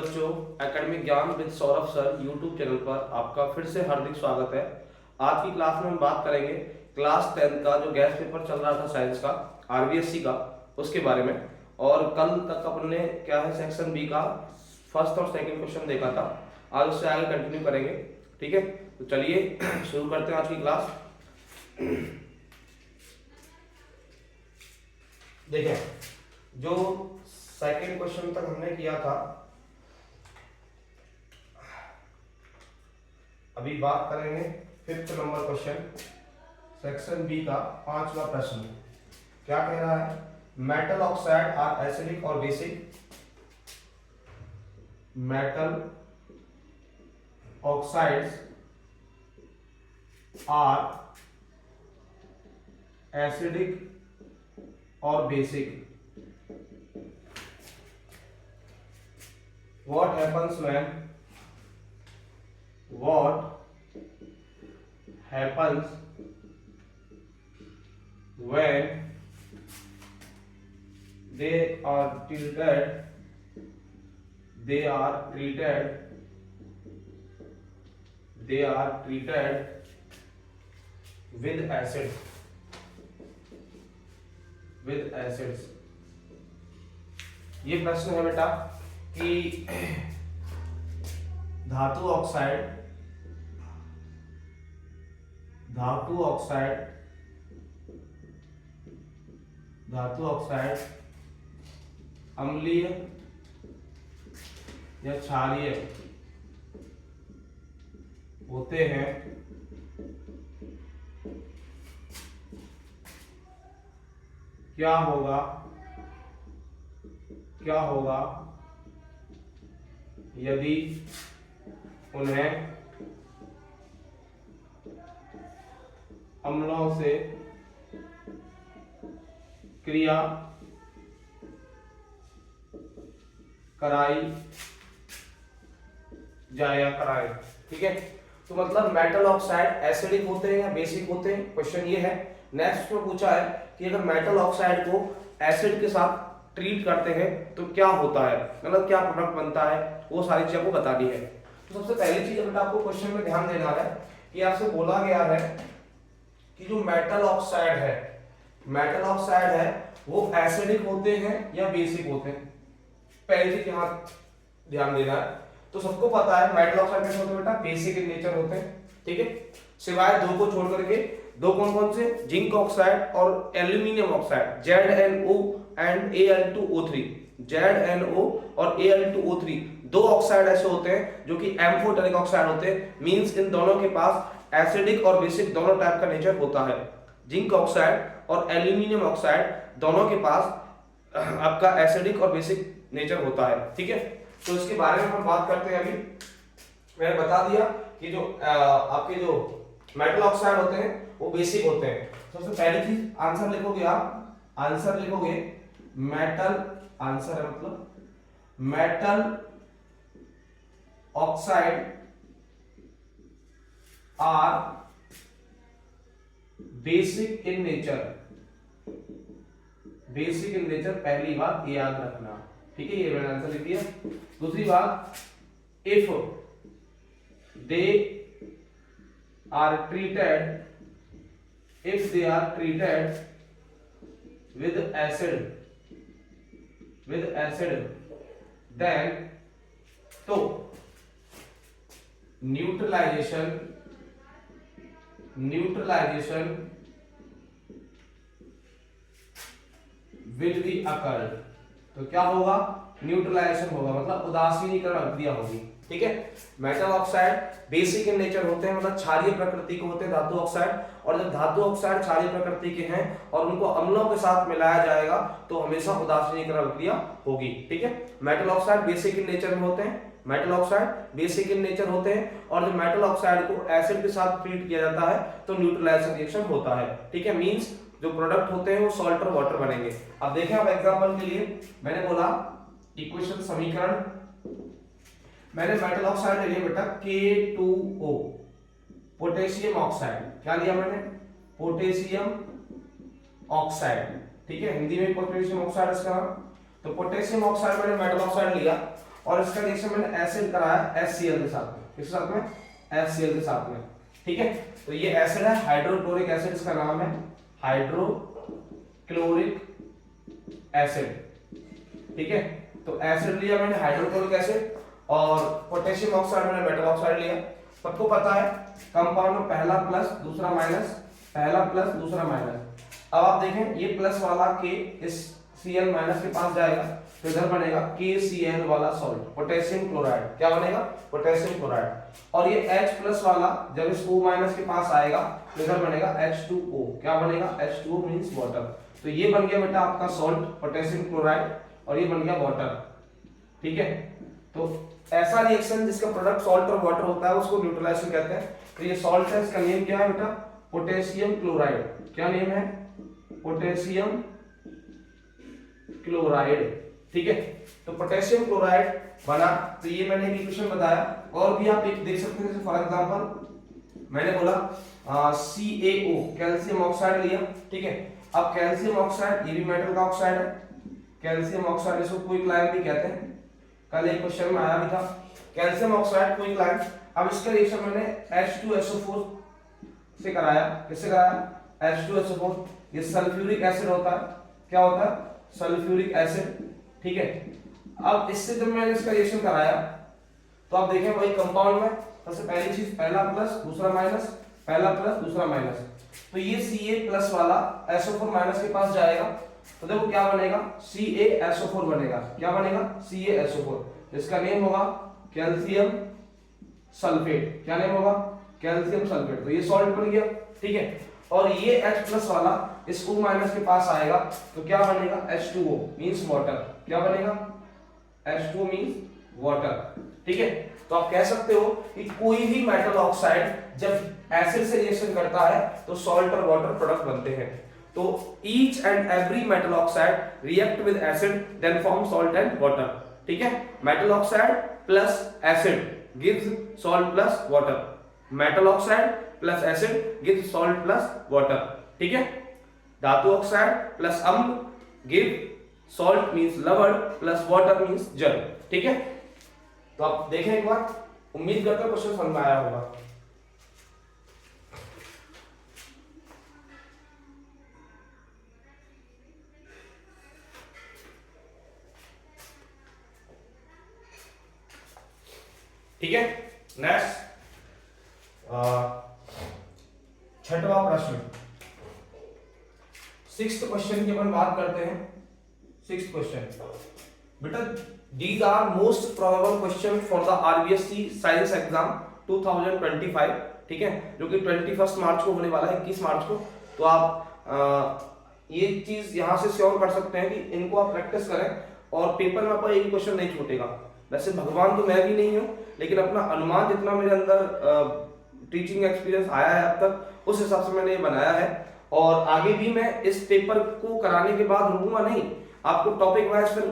बच्चों, एकेडमिक ज्ञान with Saurabh sir YouTube channel पर आपका फिर से हार्दिक स्वागत है। आज की क्लास में हम बात करेंगे क्लास 10 का जो गैस पेपर चल रहा था साइंस का, आरबीएससी का, उसके बारे में। और कल तक अपन ने क्या है सेक्शन बी का फर्स्ट और सेकंड क्वेश्चन देखा था। आज उससे आगे कंटिन्यू करेंगे, ठीक है। तो चलिए शुरू करते हैं आज की क्लास। देखें, जो सेकंड क्वेश्चन तक हमने किया था, अभी बात करेंगे fifth number question, section B का पांचवा प्रश्न। क्या कह रहा है? मेटल ऑक्साइड आर एसिडिक और basic. Metal oxides are acidic और basic. What happens when they are treated with acids। ये प्रश्न है बेटा कि धातु ऑक्साइड अम्लीय या क्षारीय होते हैं, क्या होगा यदि उन्हें अम्लों से क्रिया कराई जाए या कराए। ठीक है, तो मतलब मेटल ऑक्साइड एसिडिक होते हैं या बेसिक होते हैं, क्वेश्चन ये है। नेक्स्ट में पूछा है कि अगर मेटल ऑक्साइड को एसिड के साथ ट्रीट करते हैं तो क्या होता है, मतलब क्या प्रोडक्ट बनता है, वो सारी चीजें आपको बतानी है। तो सबसे पहली चीज बेटा आपको क्वेश्चन में ध्यान देना है कि आपसे बोला गया है कि जो मेटल ऑक्साइड है वो एसिडिक होते हैं या बेसिक होते हैं। पहली चीज यहाँ ध्यान देना है। तो सबको पता है मेटल ऑक्साइड कैसे होते हैं बेटा, बेसिक इन नेचर होते हैं, ठीक है, सिवाय दो को छोड़ करके। दो कौन कौन से? जिंक ऑक्साइड और aluminium oxide, ZnO and Al2O3। ZnO और Al2O3 दो ऑक्साइड ऐसे होते हैं जो कि एम्फोटेरिक ऑक्साइड होते हैं। मींस इन दोनों के पास एसिडिक और बेसिक दोनों टाइप का नेचर होता है। जिंक ऑक्साइड और एल्यूमिनियम ऑक्साइड दोनों के पास आपका एसिडिक और बेसिक नेचर होता है, ठीक है। तो इसके बारे में हम बात करते हैं। अभी मैंने बता दिया कि जो आपके जो मेटल ऑक्साइड होते हैं वो बेसिक होते हैं। सबसे पहली चीज आंसर लिखोगे आप, आंसर लिखोगे मेटल, आंसर है मतलब metal oxide are basic in nature. Basic in nature, पहली बात ये याद रखना, ठीक है, ये मैंने आंसर लिख दिया। दूसरी बात, if they are treated with acid then तो न्यूट्रलाइजेशन will be occurred। तो क्या होगा? न्यूट्रलाइजेशन होगा, मतलब उदासीनीकरण अभिक्रिया होगी, ठीक है। Metal oxide basic in nature होते हैं, मतलब क्षारीय प्रकृति के होते हैं धातु ऑक्साइड। और जब धातु ऑक्साइड क्षारीय प्रकृति के हैं और उनको अम्लों के साथ मिलाया जाएगा तो हमेशा उदासीनीकरण अभिक्रिया होगी, ठीक है। Metal oxide basic in nature में होते हैं, और जब मेटल ऑक्साइड को एसिड के साथ ट्रीट किया जाता है तो न्यूट्रलाइजेशन रिएक्शन होता है, ठीक है। मींस जो प्रोडक्ट होते हैं वो सॉल्ट और वाटर बनेंगे। अब देखें, आप एग्जांपल के लिए मैंने बोला इक्वेशन, समीकरण, मैंने मेटल ऑक्साइड ले लिया बेटा K2O, पोटेशियम ऑक्साइड। क्या लिया मैंने? पोटेशियम ऑक्साइड, ठीक है, हिंदी में पोटेशियम ऑक्साइड इसका नाम। तो पोटेशियम ऑक्साइड मैंने मेटल ऑक्साइड लिया और इसका रिएक्शन मैंने एसिड कराया HCl के साथ में, किसके साथ में, HCl के साथ में, ठीक है। तो ये एसिड है हाइड्रोक्लोरिक एसिड, इसका नाम है हाइड्रोक्लोरिक एसिड, ठीक है। तो एसिड लिया मैंने हाइड्रोक्लोरिक एसिड, और पोटेशियम ऑक्साइड मैंने मेटल ऑक्साइड लिया। सबको पता है कंपाउंड में पहला प्लस दूसरा माइनस, पहला प्लस दूसरा माइनस। अब आप देखें ये प्लस वाला के इस Cl माइनस के पास जाएगा तो इधर बनेगा KCl वाला सॉल्ट, पोटेशियम क्लोराइड। क्या बनेगा, पोटेशियम क्लोराइड। और ये H प्लस वाला जब इस O माइनस के पास आएगा तो इधर बनेगा H2O। क्या बनेगा, H2O मींस वाटर। तो ये बन गया बेटा आपका सॉल्ट पोटेशियम क्लोराइड, और ये बन गया वाटर, ठीक है। तो ऐसा रिएक्शन जिसका प्रोडक्ट सॉल्ट और वाटर होता है उसको न्यूट्रलाइजेशन कहते हैं। तो ये सॉल्ट है, इसका नेम क्या है बेटा, पोटेशियम क्लोराइड। क्या नेम है, पोटेशियम क्लोराइड, ठीक है। तो पोटेशियम क्लोराइड बना। तो ये मैंने एक इक्वेशन बताया, और भी आप एक देख सकते हैं। फॉर एग्जांपल मैंने बोला CaO कैल्शियम ऑक्साइड लिया, ठीक है। अब कैल्शियम ऑक्साइड ये भी मेटल का ऑक्साइड है, कैल्शियम ऑक्साइड, इसको क्विक लाइन भी कहते हैं। कल एक क्वेश्चन में आया भी था कैल्शियम ऑक्साइड क्विक लाइन। अब इसका रिएक्शन मैंने H2SO4 से कराया। किससे कराया, H2SO4। ये सल्फ्यूरिक एसिड होता है, क्या होता है, सल्फ्यूरिक एसिड, ठीक है। अब इससे जब मैंने इसका रिएक्शन कराया तो आप देखें वही कंपाउंड में सबसे पहली चीज पहला प्लस दूसरा माइनस, पहला प्लस दूसरा माइनस। तो ये Ca प्लस वाला SO4 माइनस के पास जाएगा तो देखो क्या बनेगा, CaSO4 बनेगा। क्या बनेगा, CaSO4, जिसका नेम होगा कैल्शियम सल्फेट। क्या नेम होगा, कैल्शियम सल्फेट। तो ये सॉल्ट बन गया, ठीक है। और ये H प्लस वाला इस O माइनस के पास आएगा तो क्या बनेगा, H2O मींस वाटर। क्या बनेगा, H2O मींस वाटर, ठीक है। तो आप कह सकते हो कि कोई भी मेटल ऑक्साइड जब एसिड से रिएक्शन करता है तो सॉल्ट और वाटर प्रोडक्ट बनते हैं। तो each and every metal oxide react with acid then form salt and water, ठीक है। Metal oxide plus acid gives salt plus water, metal oxide plus acid gives salt plus water, ठीक है। धातु oxide plus अम्ल give salt means लवण plus water means जल, ठीक है। तो आप देखें एक बार, उम्मीद करता हूं क्वेश्चन समझ में आया होगा। ठीक है। नेक्स्ट छठवां प्रश्न, सिक्स्थ क्वेश्चन की अपन बात करते हैं। सिक्स्थ क्वेश्चन बेटा, these are most probable question for the RBSc science exam 2025, ठीक है, जो कि 21 मार्च को होने वाला है, 21 मार्च को। तो आप ये चीज यहां से श्योर कर सकते हैं कि इनको आप प्रैक्टिस करें और पेपर में आपका एक क्वेश्चन नहीं छूटेगा। वैसे भगवान तो मैं भी नहीं हूं, लेकिन अपना अनुमान जितना मेरे अंदर टीचिंग एक्सपीरियंस आया है अब तक, उस हिसाब से मैंने ये बनाया है। और आगे भी मैं इस पेपर को कराने के बाद रुकूंगा नहीं, आपको टॉपिक वाइज फिर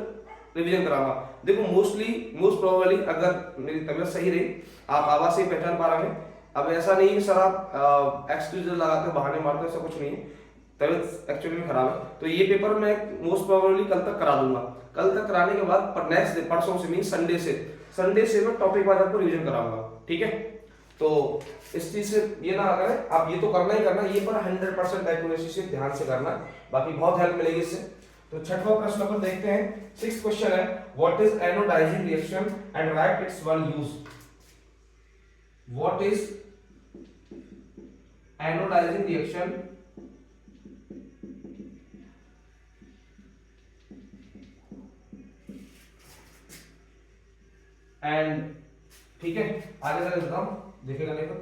रिवीजन कराऊंगा। देखो मोस्ट प्रोबेबली अगर मेरी तबीयत सही रही, आप आवाज से पहचान पा रहे हैं। अब ऐसा नहीं है सर आप एक्सक्यूज लगाते बहाने मारते, ऐसा कुछ नहीं है, तबीयत एक्चुअली में खराब है। तो ये पेपर मैं मोस्ट प्रोबेबली कल तक करा दूंगा। कल तक कराने के बाद पर नेक्स्ट डे परसों से मीन संडे से मैं टॉपिक वाइज आपको रिवीजन कराऊंगा, ठीक है। तो इस चीज से ये ना करें आप, ये तो करना ही करना, ये पर 100% एक्यूरेसी से ध्यान से करना, बाकी बहुत हेल्प मिलेगी इससे। तो छठवां प्रश्न अपन देखते हैं। सिक्स्थ क्वेश्चन है, what is anodizing reaction and write its one use. What is anodizing reaction and, ठीक है, आगे चले बताओ, देखेगा नहीं तो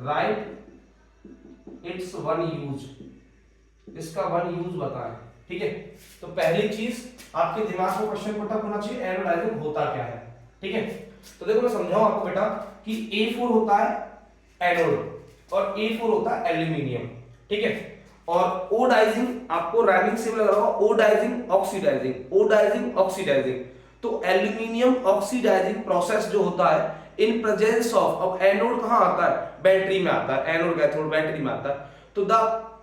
राइट इट्स वन यूज, इसका वन यूज बताएं, ठीक है। तो पहली चीज आपके दिमाग में क्वेश्चन पुट अप होना चाहिए, एनोडाइजिंग होता क्या है, ठीक है। तो देखो मैं समझाऊं आपको बेटा कि A4 होता है एनोड और A4 होता है एल्यूमिनियम, ठीक है। और ओडाइजिंग आपको रैमिंग से लग रहा होगा, ओडाइजिंग ऑक्सीडाइजिंग, ओडाइजिंग ऑक्सीडाइजिंग। तो एल्यूमिनियम ऑक्सीडाइजिंग प्रोसेस जो होता है इन प्रेजेंस ऑफ, अब एनोड कहां आता है, बैटरी में आता है, एनोड कैथोड बैटरी में आता है। तो the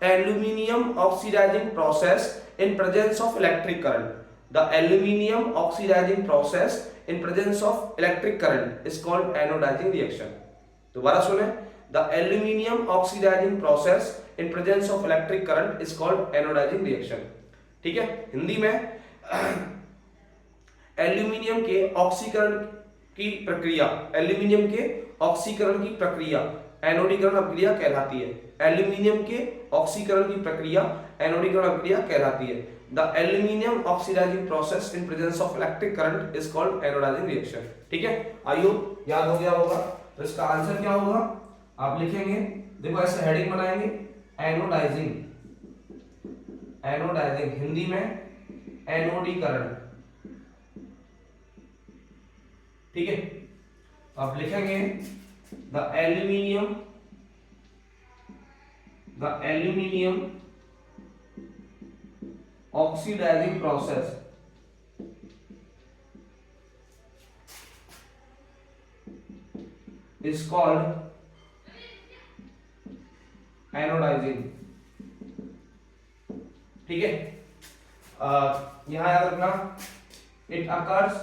aluminium oxidizing process in presence of electric current, the aluminium oxidizing process in presence of electric current is called anodizing reaction. दोबारा सुने, the aluminium oxidizing process in presence of electric current is called anodizing reaction. ठीक है, हिंदी में aluminium के ऑक्सीकरण की प्रक्रिया, aluminium के ऑक्सीकरण की प्रक्रिया एनोडीकरण अभिक्रिया कहलाती है। एल्यूमिनियम के ऑक्सीकरण की प्रक्रिया एनोडीकरण अभिक्रिया कहलाती है। The aluminium oxidizing process in presence of electric current is called anodizing reaction. ठीक है, आइयो याद हो गया होगा। तो इसका आंसर क्या होगा, आप लिखेंगे, देखो ऐसे हेडिंग बनाएंगे, एनोडाइजिंग, एनोडाइजिंग हिंदी में एनोडीकरण। ठीक है, आप लिखेंगे the aluminium oxidizing process is called anodizing. ठीक है, यहां याद रखना, it occurs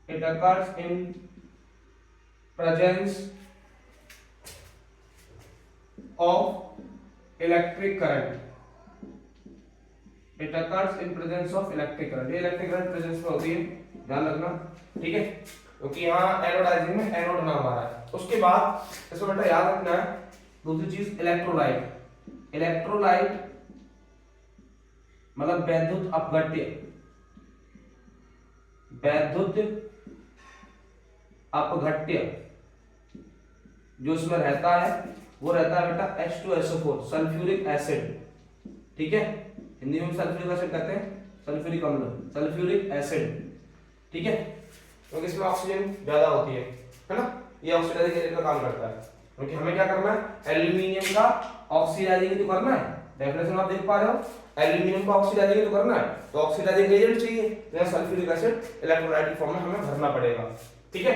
in presence of electric current। It occurs in presence of electric current। ये इलेक्ट्रिक करंट प्रेजेंस में होती है, ध्यान रखना। ठीक है, क्योंकि यहाँ एनोडाइजिंग में एनोड नाम आ रहा है। उसके बाद इसको बेटा याद रखना है दूसरी चीज, इलेक्ट्रोलाइट। इलेक्ट्रोलाइट मतलब वैद्युत अपघट्य, वैद्युत अपघट्य जो इसमें रहता है वो रहता है बेटा H2SO4 सल्फ्यूरिक एसिड। ठीक है, हिंदी में सल्फ्यूरिक एसिड कहते हैं, सल्फ्यूरिक अम्ल, सल्फ्यूरिक एसिड। ठीक है, क्योंकि इसमें ऑक्सीजन ज्यादा होती है ना, ये ऑक्सीडाइजिंग एजेंट का काम करता है। क्योंकि हमें क्या करना है, एल्यूमिनियम का ऑक्सीडाइजिंग तो करना है, डेफिनेशन आप देख पा रहे हो, एल्यूमिनियम का ऑक्सीडाइजिंग तो करना है, तो ऑक्सीडाइजिंग एजेंट चाहिए, तो सल्फ्यूरिक एसिड इलेक्ट्रोलाइट की फॉर्म में हमें भरना पड़ेगा। ठीक है,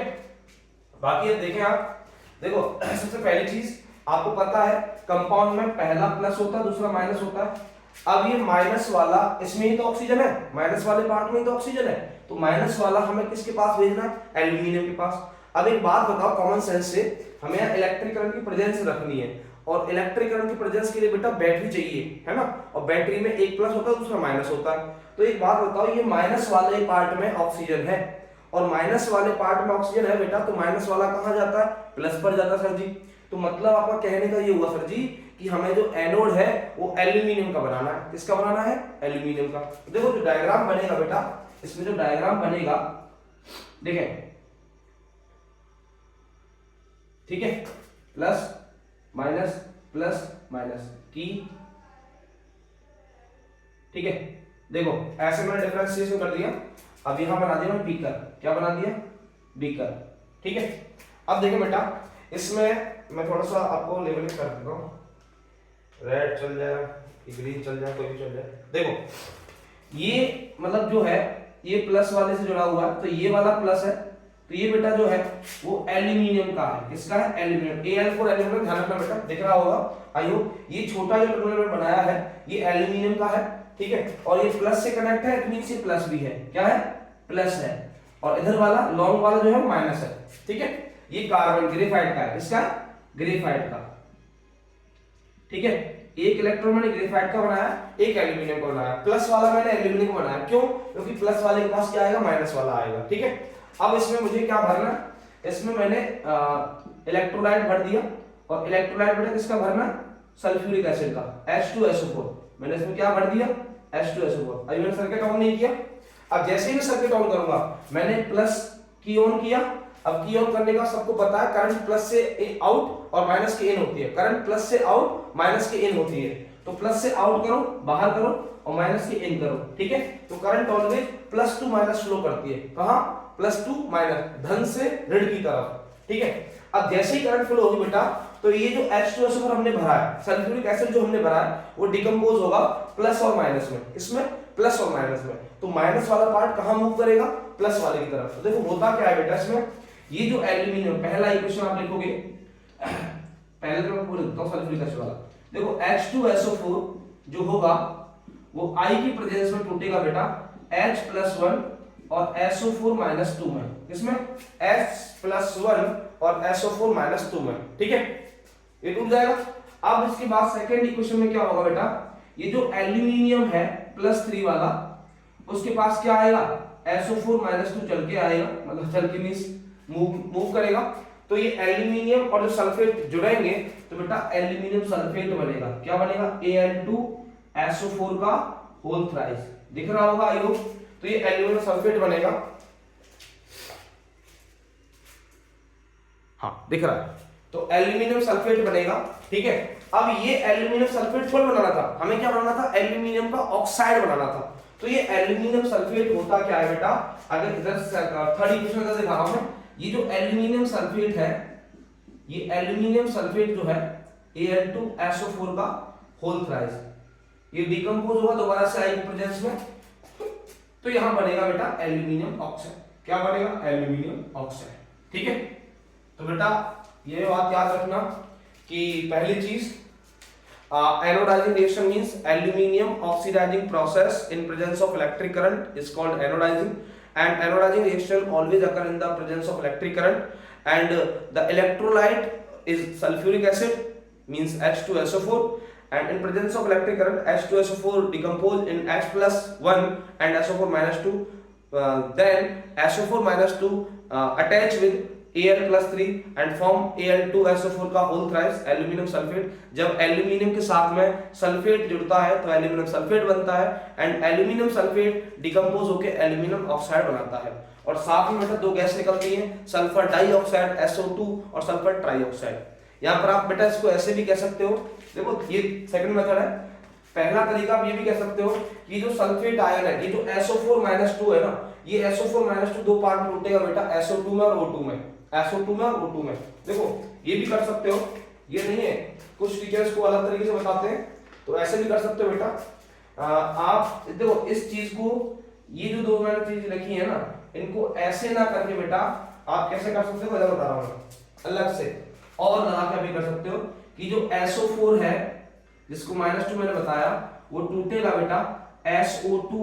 बाकी ये देखें आप, देखो सबसे पहली चीज आपको पता है कंपाउंड में पहला प्लस होता है, दूसरा माइनस होता है। अब ये माइनस वाला, इसमें ही तो ऑक्सीजन है, माइनस वाले पार्ट में ही तो ऑक्सीजन है, तो माइनस वाला हमें किसके पास भेजना है, एल्यूमिनियम के पास। अब एक बात बताओ कॉमन सेंस से, हमें इलेक्ट्रिक करंट की प्रेजेंस रखनी है, और इलेक्ट्रिक करंट की प्रेजेंस के लिए बेटा बैटरी चाहिए, है ना, और बैटरी में एक प्लस होता है, दूसरा माइनस होता है। तो एक बात बताओ, ये माइनस वाले पार्ट में ऑक्सीजन है और माइनस वाले पार्ट में ऑक्सीजन है बेटा, तो माइनस वाला कहां जाता है, प्लस पर जाता है सर जी। तो मतलब आपका कहने का ये हुआ सर जी कि हमें जो एनोड है वो एल्यूमिनियम का बनाना है। किसका बनाना है, एल्यूमिनियम का। तो देखो जो डायग्राम बनेगा बेटा, इसमें जो डायग्राम बनेगा देखें, ठीक है, प्लस माइनस की। ठीक है, देखो ऐसे मैंने डिफरेंशिएशन कर दिया। अब यहां बना दिया मैं बीकर, क्या बना दिया, बीकर। ठीक है, अब देखो बेटा, इसमें मैं थोड़ा सा आपको लेवलिंग कर देता हूं, रेड चल जाए, ग्रीन चल जाए, कोई भी चल जाए। देखो ये मतलब जो है ये प्लस वाले से जुड़ा हुआ है, तो ये वाला प्लस है, तो ये बेटा जो है वो एल्यूमिनियम का है। किसका है, एल्यूमिनियम। Al4 एल्यूमिनियम, ध्यान रखना बेटा, दिख रहा होगा आइयो, ये छोटा जो टर्मिनल में बनाया है ये एल्यूमिनियम का है। ठीक है, और ये प्लस से कनेक्ट है, इट मींस ये प्लस भी है, क्या है, प्लस है, और इधर वाला लॉन्ग वाला जो है माइनस है। ठीक है, ये कार्बन ग्रेफाइट का है, किसका, ग्रेफाइट का। ठीक है, एक इलेक्ट्रॉन मैंने ग्रेफाइट का बनाया, एक एल्यूमिनियम का बनाया, प्लस वाला मैंने एल्यूमिनियम का बनाया। क्यों, क्योंकि प्लस वाले के पास क्या आएगा, माइनस वाला आएगा। ठीक है, अब इसमें मुझे क्या भरना, इसमें मैंने इलेक्ट्रोलाइट भर दिया, और इलेक्ट्रोलाइट बेटा किसका भरना, सल्फ्यूरिक एसिड का, H2SO4। मैंने इसमें क्या भर दिया, H2SO4। अभी मैंने सर्किट ऑन नहीं किया। अब जैसे ही मैं सर्किट ऑन करूंगा, मैंने प्लस की ऑन किया। अब की ऑन करने का सबको पता है, करंट प्लस से आउट और माइनस के इन होती है। करंट प्लस से आउट, माइनस के इन होती है, तो प्लस से आउट करो, बाहर करो, और माइनस के इन करो। ठीक है, तो current always plus two minus flow करती है, कहां, प्लस टू माइनस, धन से ऋण की तरफ। ठीक है, अब जैसे ही करंट फ्लो होगी बेटा, तो ये जो H2SO4 हमने भरा है, सल्फ्यूरिक एसिड जो हमने भरा है, वो डिकम्पोज होगा प्लस और माइनस में। इसमें प्लस और माइनस में, तो माइनस वाला पार्ट कहां मूव करेगा, प्लस वाले की तरफ। तो देखो होता क्या है बेटा, इसमें ये जो एल्यूमिनियम, पहला इक्वेशन आप लिखोगे, पहले तो मैं पूरा लिखता हूं सल्फ्यूरिक एसिड वाला। देखो H2SO4 जो होगा वो I की प्रेजेंस में टूटेगा बेटा H+1 और SO4 -2 में, इसमें H+1 और SO4 -2 में, ठीक है, ये टूट जाएगा। अब इसके बाद सेकेंड इक्वेशन में क्या होगा बेटा, ये जो एल्यूमिनियम है +3 वाला, उसके पास क्या आएगा, SO4 -2 चल के आएगा, मतलब चल के मींस मूव करेगा, तो ये एल्यूमिनियम और जो सल्फेट जुड़ेंगे तो बेटा एल्यूमिनियम सल्फेट बनेगा। क्या बनेगा, Al2SO4 का होल थ्राइस, दिख रहा होगा आई होप। तो ये एल्यूमिनियम सल्फेट बनेगा, हाँ दिख रहा है, तो एल्यूमिनियम सल्फेट बनेगा, ठीक है। अब ये एल्यूमिनियम सल्फेट थोड़ा बनाना था, हमें क्या बनाना था, एल्यूमिनियम का ऑक्साइड बनाना था। तो ये एल्यूमिनियम सल्फेट होता क्या है बेटा, अगर इधर थर्ड इक्वेशन का दिखा रहा हूं, ये जो एल्यूमिनियम सल्फेट है, ये एल्यूमिनियम सल्फेट जो है Al2SO4 का होल थ्राइस, ये डिकम्पोज होगा दोबारा से आई प्रेजेंस में, तो यहां बनेगा बेटा एल्यूमिनियम ऑक्साइड। क्या बनेगा, एल्यूमिनियम ऑक्साइड, ठीक है। तो बेटा ये बात याद रखना कि पहली चीज anodizing reaction means aluminum oxidizing process in presence of electric current is called anodizing, and anodizing reaction always occur in the presence of electric current, and the electrolyte is sulfuric acid means H2SO4, and in presence of electric current H2SO4 decompose in H+1 and SO4 -2, then SO4 -2 attach with Al+3 and form Al2SO4 का whole thrice aluminium sulphate. जब aluminium के साथ में sulphate जुड़ता है तो aluminium sulphate बनता है, एंड एल्यूमिनियम सल्फेट डिकम्पोज होकर एल्यूमिनियम ऑक्साइड बनाता है। और साथ में बेटा दो गैस निकलती हैं, सल्फर डाइऑक्साइड SO2 और सल्फर ट्राइऑक्साइड। यहाँ पर आप बेटा इसको ऐसे भी कह सकते हो, देखो ये सेकंड मेथड है। पहला तरीका आप ये भी कह सकते हो कि जो सल्फेट आयन है, ये जो SO4 -2 है ना, ये SO4 -2 दो पार्ट में टूटेगा बेटा, SO2 में और O2 में, SO2 में और O2 में। देखो ये भी कर सकते हो, ये नहीं है, कुछ टीचर्स को अलग तरीके से बताते हैं, तो ऐसे भी कर सकते हो बेटा। आप देखो इस चीज को, ये जो दो मैंने चीज लिखी है ना, इनको ऐसे ना करके बेटा आप कैसे कर सकते हो, मैं बता रहा हूं अलग से, और लगा के भी कर सकते हो कि जो SO4 है जिसको -2 मैंने बताया, वो टूटेगा बेटा SO2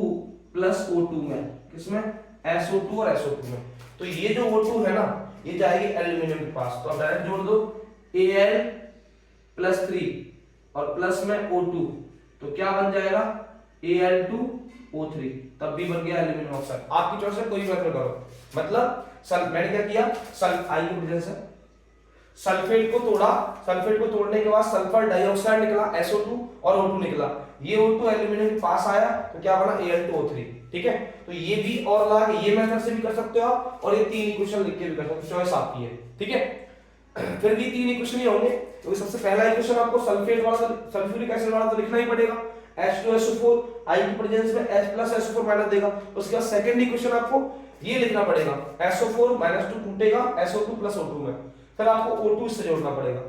+ O2 में, किसमें, SO2 और SO2 में। तो ये जो O2 है ना, ये जाएगी एल्यूमिनियम के पास, तो आप डायरेक्ट जोड़ दो Al+3 और प्लस में O2, तो क्या बन जाएगा Al2O3, तब भी बन गया एल्यूमिनियम ऑक्साइड। आपकी चॉइस से कोई भी मेथड करो, मतलब मैंने क्या किया, आई की वजह से सल्फेट को तोड़ा, सल्फेट को तोड़ने के बाद सल्फर डाइऑक्साइड निकला SO2 और O2 निकला, ये O2 एल्यूमिनियम के पास आया तो क्या बना Al2O3, ठीक है। तो ये भी और लगा के ये मेथड से भी कर सकते हो आप, और ये तीन इक्वेशन लिख के भी कर सकते हो, चॉइस आपकी है, ठीक है। फिर भी तीन इक्वेशन ही होंगे, तो सबसे पहला इक्वेशन आपको सल्फेट वाला, सल्फ्यूरिक एसिड वाला तो लिखना ही पड़ेगा, H2SO4 आई की प्रेजेंस में H+SO4- देगा। उसके बाद सेकंड इक्वेशन आपको ये लिखना पड़ेगा, SO4 -2 टूटेगा SO2 + O2 में, फिर आपको O2 से जोड़ना पड़ेगा।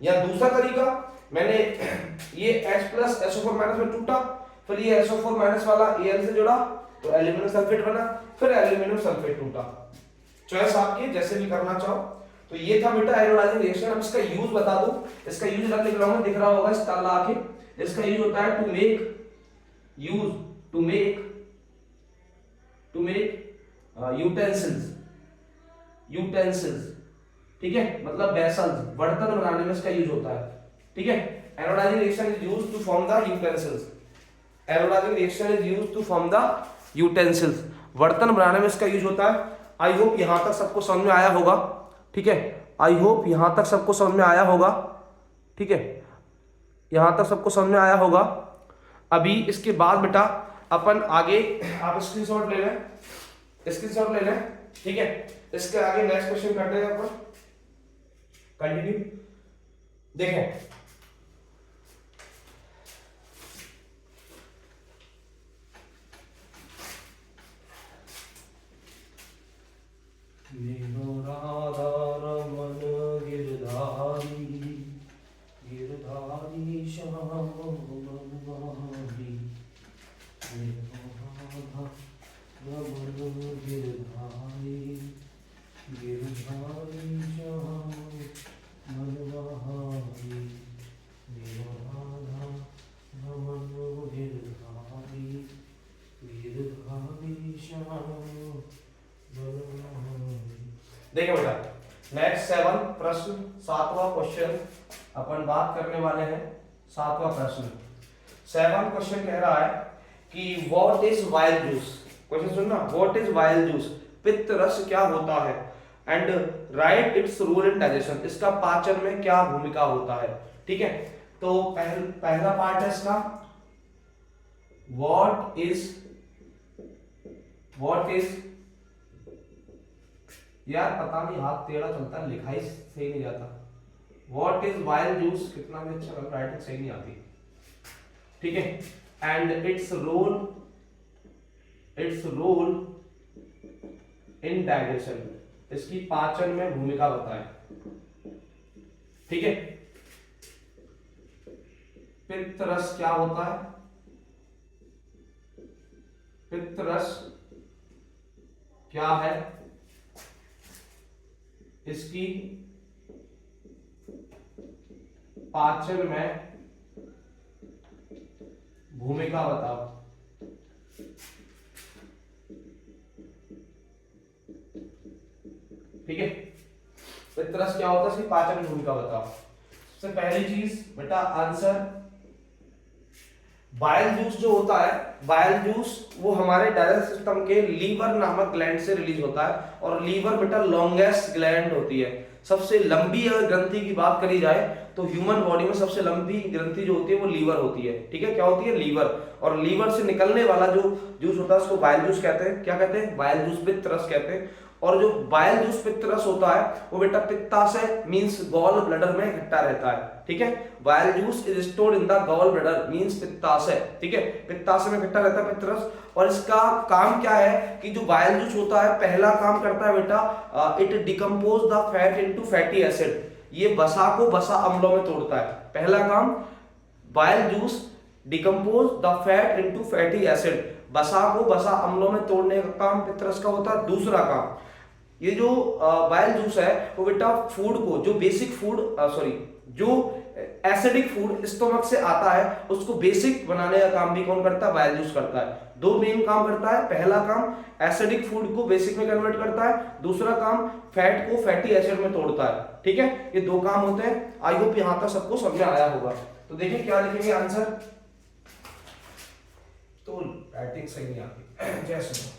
या दूसरा तरीका, मैंने ये H+SO4- में टूटा, फिर ये SO4- वाला Al से जोड़ा तो एल्यूमिनियम सल्फेट बना, फिर एल्यूमिनियम सल्फेट टूटा। चॉइस आपकी, जैसे भी करना चाहो। तो ये था बेटा एनोडाइजिंग रिएक्शन। अब इसका यूज बता दूं, इसका यूज रख लिख रहा हूं, दिख रहा होगा इस ताला आके। इसका यूज होता है टू मेक यूटेंसिल्स, ठीक है, मतलब वेसल्स, बर्तन बनाने में इसका यूज होता है, ठीक है। Anodizing reaction is used to form the utensils, anodizing reaction is used to form the utensils, बर्तन बनाने में इसका यूज होता है। आई होप यहां तक सबको समझ में आया होगा, ठीक है, आई होप यहां तक सबको समझ में आया होगा, ठीक है, यहां तक सबको समझ में आया होगा। अभी इसके बाद बेटा अपन आगे, आप स्क्रीनशॉट ले लें, ठीक है। इसके आगे नेक्स्ट क्वेश्चन करते हैं अपन, कंटिन्यू देखें। रमन गिरधारी श्याम मनवारी, रमन गिरधारी श्याम मनवारी। देखो बेटा, नेक्स्ट 7 प्रश्न, 7वां क्वेश्चन अपन बात करने वाले हैं। 7वां प्रश्न, 7 क्वेश्चन कह रहा है कि what is bile juice. Question सुनना, व्हाट इज वाइल जूस, पित्त रस क्या होता है, and write its role in digestion, इसका पाचन में क्या भूमिका होता है। ठीक है, तो पहला पार्ट है इसका, व्हाट इज, यार पता नहीं हाथ टेढ़ा चलता है, लिखाई सही नहीं जाता। व्हाट इज वाइल जूस, कितना भी अच्छा लग, राइटिंग सही नहीं आती। ठीक है, and its role in digestion, इसकी पाचन में भूमिका बताएं। ठीक है, पित्त रस क्या होता है, पित्त रस क्या है, इसकी पाचन में भूमिका बताओ। ठीक है, पित्त रस क्या होता है, इसकी पाचन में भूमिका बताओ। सबसे पहली चीज बेटा आंसर, बाइल जूस जो होता है, बाइल जूस वो हमारे डाइजेस्टिव सिस्टम के लीवर नामक ग्लैंड से रिलीज होता है, और लीवर बेटा लॉन्गेस्ट ग्लैंड होती है, सबसे लंबी अगर ग्रंथि की बात करी जाए तो ह्यूमन बॉडी में सबसे लंबी ग्रंथि जो होती है वो लीवर होती है। ठीक है, क्या होती है, लीवर, और लीवर से निकलने वाला जो जूस होता है उसको बाइल जूस कहते हैं। क्या कहते हैं, बाइल जूस, पित्त रस कहते हैं। और जो बाइल जूस पित्त रस होता है वो बेटा पित्ताशय मींस गॉल ब्लैडर में इकट्ठा रहता है। ठीक है, bile juice is stored in the gall bladder means पित्ताशय। ठीक है, पित्ताशय में इकट्ठा रहता है पित्त रस, और इसका काम क्या है कि जो बाइल जूस होता है पहला काम करता है बेटा, it decompose the fat into fatty acid, ये वसा को वसा अम्लों में तोड़ता है। पहला काम, bile juice decompose the fat into fatty acid, वसा को वसा अम्लों में तोड़ने का काम पित्त रस का होता है। दूसरा काम, ये जो बाइल जूस है वो बेटा फूड को, जो बेसिक फूड जो एसिडिक फूड स्टोमक से आता है उसको बेसिक बनाने का काम भी कौन करता है, बाइल जूस करता है। दो मेन काम करता है, पहला काम एसिडिक फूड को बेसिक में कन्वर्ट करता है, दूसरा काम फैट को फैटी एसिड में तोड़ता है। ठीक है, ये दो काम होते हैं। आई होप यहां तक सबको समझ में आया होगा। तो देखिए क्या लिखेंगे आंसर, तो राइटिंग सही नहीं आती, जैसे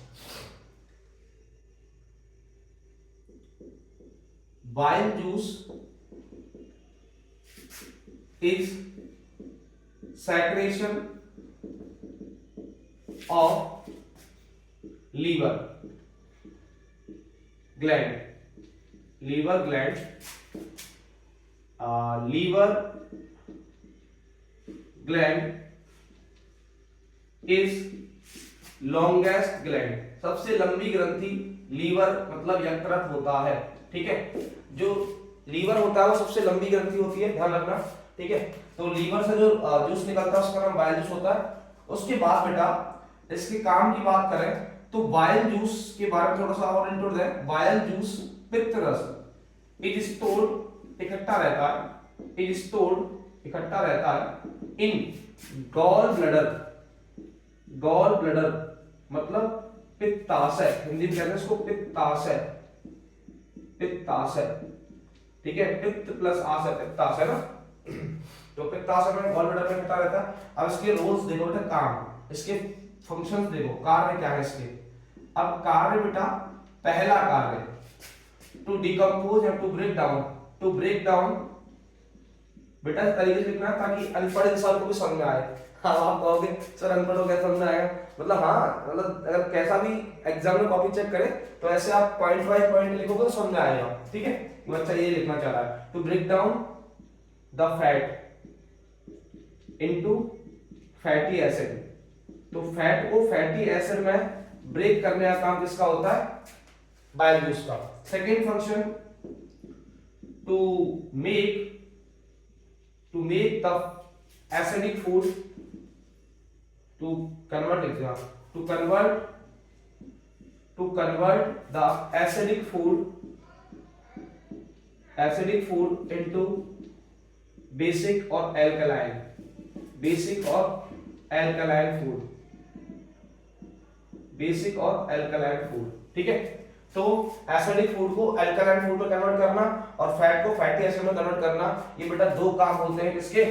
bile juice is secretion of liver gland, liver gland, liver gland is longest gland, सबसे लंबी ग्रंथि लीवर मतलब यकृत होता है। ठीक है, जो लीवर होता है वो सबसे लंबी ग्रंथि होती है, ध्यान रखना। ठीक है, तो लीवर से जो जूस निकलता है उसका नाम बाइल जूस होता है। उसके बाद बेटा इसके काम की बात करें तो बाइल जूस के बारे में थोड़ा सा और इंट्रो दें। बाइल जूस पित्त रस इज स्टोर्ड, इकट्ठा रहता है, इज स्टोर्ड इकट्ठा रहता है इन गॉल ब्लैडर, गॉल ब्लैडर मतलब पित्ताशय, हिंदी में कहते हैं इसको पित्ताशय, पित्ताशय। ठीक है, पित्त प्लस आशय, पित्ताशय ना, तो पित्ताशय में गॉल ब्लैडर में इकट्ठा रहता है। अब इसके रोल्स देखो बेटा, काम, इसके फंक्शंस देखो, कार्य क्या है इसके। अब कार्य बेटा, पहला कार्य टू डिकम्पोज या to break down, to break down बेटा इस तरीके से लिखना है ताकि अनपढ़ इंसान को भी समझ में आए। हाँ, आप कहोगे सर अनपढ़ को क्या समझ में आएगा, मतलब हाँ, मतलब अगर कैसा भी एग्जाम में कॉपी चेक करे तो ऐसे आप पॉइंट बाय पॉइंट लिखोगे तो समझ में आएगा। ठीक है, अच्छा ये लिखना चाह रहा है, to break down the fat into fatty acid, तो फैट को फैटी एसिड में ब्रेक करने का काम किसका होता है, बाइल जूस का। Second function, to make the acidic food, to convert the acidic food into basic और एल्कलाइन, बेसिक और एल्कलाइन फूड, बेसिक और एल्कलाइन फूड। ठीक है, तो एसिडिक फूड को अल्कलाइन फूड में कन्वर्ट करना और फैट को फैटी एसिड में कन्वर्ट करना, ये बेटा दो काम होते हैं किसके,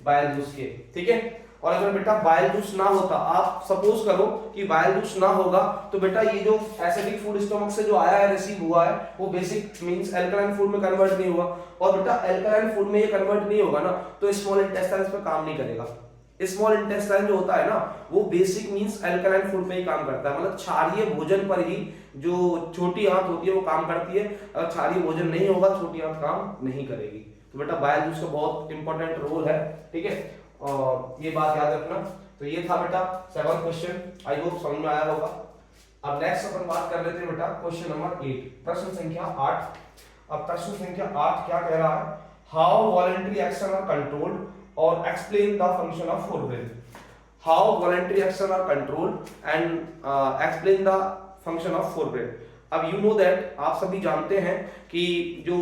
बाइल जूस के, ठीक है। और अगर बेटा बाइल जूस ना होता, आप सपोज करो कि बाइल जूस ना होगा, तो बेटा ये जो एसिडिक फूड स्टमक से जो आया है, रिसीव हुआ है, वो बेसिक मींस अल्कलाइन फूड में कन्वर्ट नहीं हुआ, और बेटा अल्कलाइन फूड में ये कन्वर्ट नहीं होगा ना, तो स्मॉल इंटेस्टाइन इस पे काम नहीं करेगा। स्मॉल इंटेस्टाइन जो होता है ना, वो बेसिक मींस अल्कलाइन फूड पे ही काम करता है, मतलब क्षारीय भोजन पर ही जो छोटी आंत होती है वो काम करती है। अगर क्षारीय भोजन नहीं होगा, छोटी आंत काम नहीं करेगी। तो बेटा बाइल जूस का बहुत इंपॉर्टेंट रोल है, ठीक है, और ये बात याद रखना। तो ये था बेटा 7 क्वेश्चन, आई होप समझ में आया होगा। अब नेक्स्ट अपन बात कर लेते हैं बेटा क्वेश्चन नंबर 8, प्रश्न संख्या 8। अब प्रश्न संख्या 8 क्या कह रहा है, how voluntary action are controlled और explain the function of forebrain. How voluntary action are controlled and explain the function of forebrain. अब यू नो दैट, आप सभी जानते हैं कि जो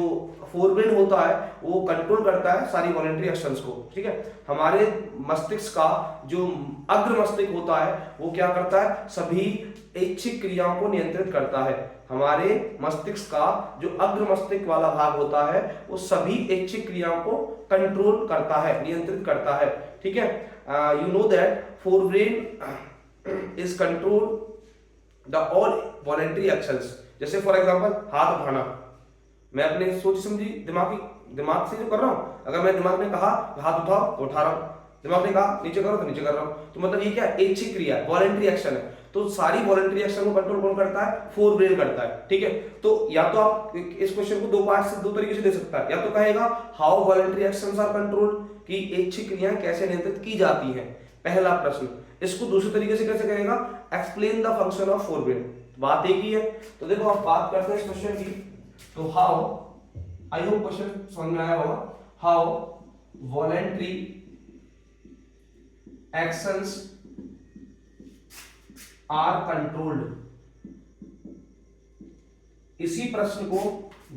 फोरब्रेन होता है वो कंट्रोल करता है सारी वॉलंटरी एक्शंस को, ठीक है। हमारे मस्तिष्क का जो अग्र मस्तिष्क होता है वो क्या करता है, सभी ऐच्छिक क्रियाओं को नियंत्रित करता है। हमारे मस्तिष्क का जो अग्र मस्तिष्क वाला भाग होता है वो सभी ऐच्छिक क्रियाओं को कंट्रोल करता है, नियंत्रित करता है, ठीक है। You know that forebrain is control the all voluntary actions. जैसे फॉर एग्जांपल हाथ उठाना, मैं अपने सोच समझी दिमाग से जो कर रहा हूं, अगर मैं दिमाग ने कहा हाथ उठाओ तो उठा रहा हूं, दिमाग ने कहा नीचे करो तो नीचे कर रहा हूं, तो मतलब ये क्या ऐच्छिक क्रिया है, वॉलंटरी एक्शन है। तो सारी वॉलंटरी एक्शन को कंट्रोल कौन करता है, फोरब्रेन करता है, ठीक है। तो या तो आप इस क्वेश्चन को दो पार्ट से, दो तरीके से दे सकता है, या तो कहेगा how voluntary actions are controlled, कि ऐच्छिक क्रियाएं कैसे नियंत्रित की जाती हैं, पहला प्रश्न। इसको दूसरे तरीके से कैसे करेगा, explain the function of forebrain, बात एक ही है। तो देखो आप बात करते हैं इस क्वेश्चन की, तो हाउ, आई होप क्वेश्चन समझ में आया होगा, how voluntary actions are controlled. इसी प्रश्न को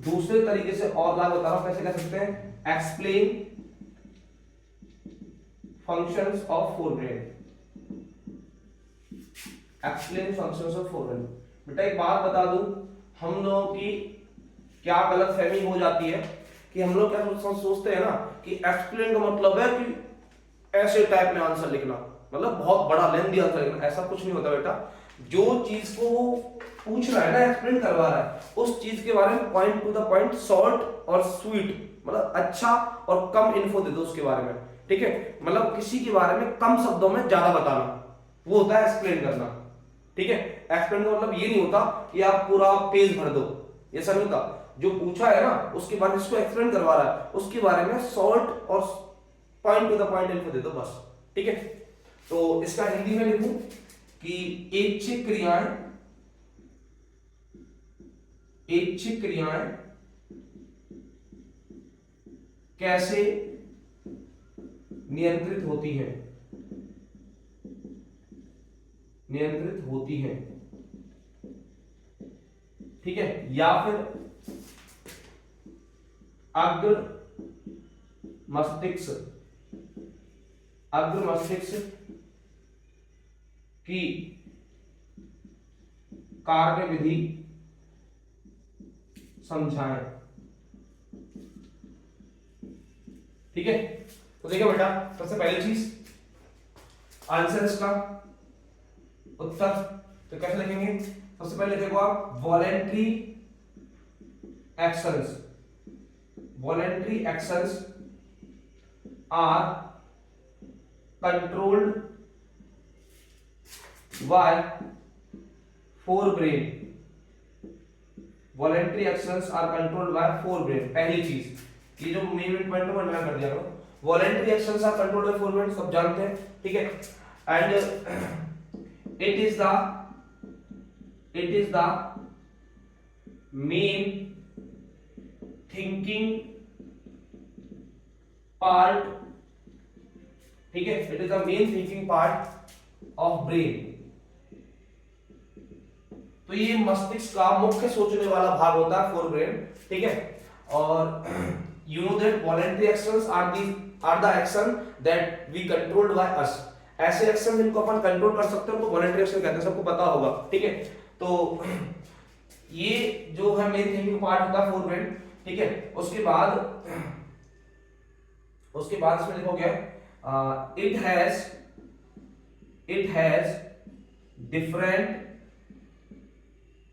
दूसरे तरीके से और बात बता रहा हूं, कैसे कह सकते हैं, explain functions of forebrain, explain functions of forebrain. बेटा एक बात बता दूं, हम लोगों की क्या गलत फहमी हो जाती है कि हम लोग क्या सोचते हैं ना कि एक्सप्लेन का मतलब है कि ऐसे टाइप में आंसर लिखना, मतलब बहुत बड़ा लेंथी आंसर लिखना। ऐसा कुछ नहीं होता बेटा। जो चीज को वो पूछ रहा है ना, एक्सप्लेन करवा रहा है, उस चीज के बारे में point to the point, short और स्वीट, मतलब अच्छा और कम इन्फो दे दो उसके बारे में, ठीक है। मतलब किसी के बारे में कम शब्दों में ज्यादा बताना, वो होता है एक्सप्लेन करना, ठीक है। एक्सप्लेन का मतलब ये नहीं होता कि आप पूरा पेज भर दो, ऐसा नहीं होता। जो पूछा है ना उसके बारे में, जिसको एक्सप्लेन करवा रहा है उसके बारे में शॉर्ट और point to the point info दे दो बस, ठीक है। तो इसका हिंदी में लिखूं कि ऐच्छिक क्रियाएं कैसे नियंत्रित होती हैं, ठीक है। या फिर अग्र मस्तिष्क की कार्य विधि समझाएं, ठीक है। तो देखो बेटा, सबसे पहली चीज आंसर इसका उत्तर तो कैसे लिखेंगे, सबसे पहले देखो आप voluntary actions are controlled by forebrain. Voluntary actions are controlled by forebrain, पहली चीज, ये जो मेन पॉइंट को अंडरलाइन कर दिया करो। Voluntary actions are controlled by forebrain, सब जानते हैं, ठीक है। And it is the main thinking part, ठीक है। it is the main thinking part of brain। तो ये मस्तिष्क का मुख्य सोचने वाला भाग होता है फोरब्रेन, ठीक है। और you know that voluntary actions are the action that we controlled by us। ऐसे एक्शन जिनको अपन कंट्रोल कर सकते हैं उनको वॉलंटरी एक्शन कहते हैं, सबको पता होगा, ठीक है। तो ये जो है मेन थिंकिंग पार्ट होता है फोरब्रेन, ठीक है। उसके बाद इसमें लिखोगे it has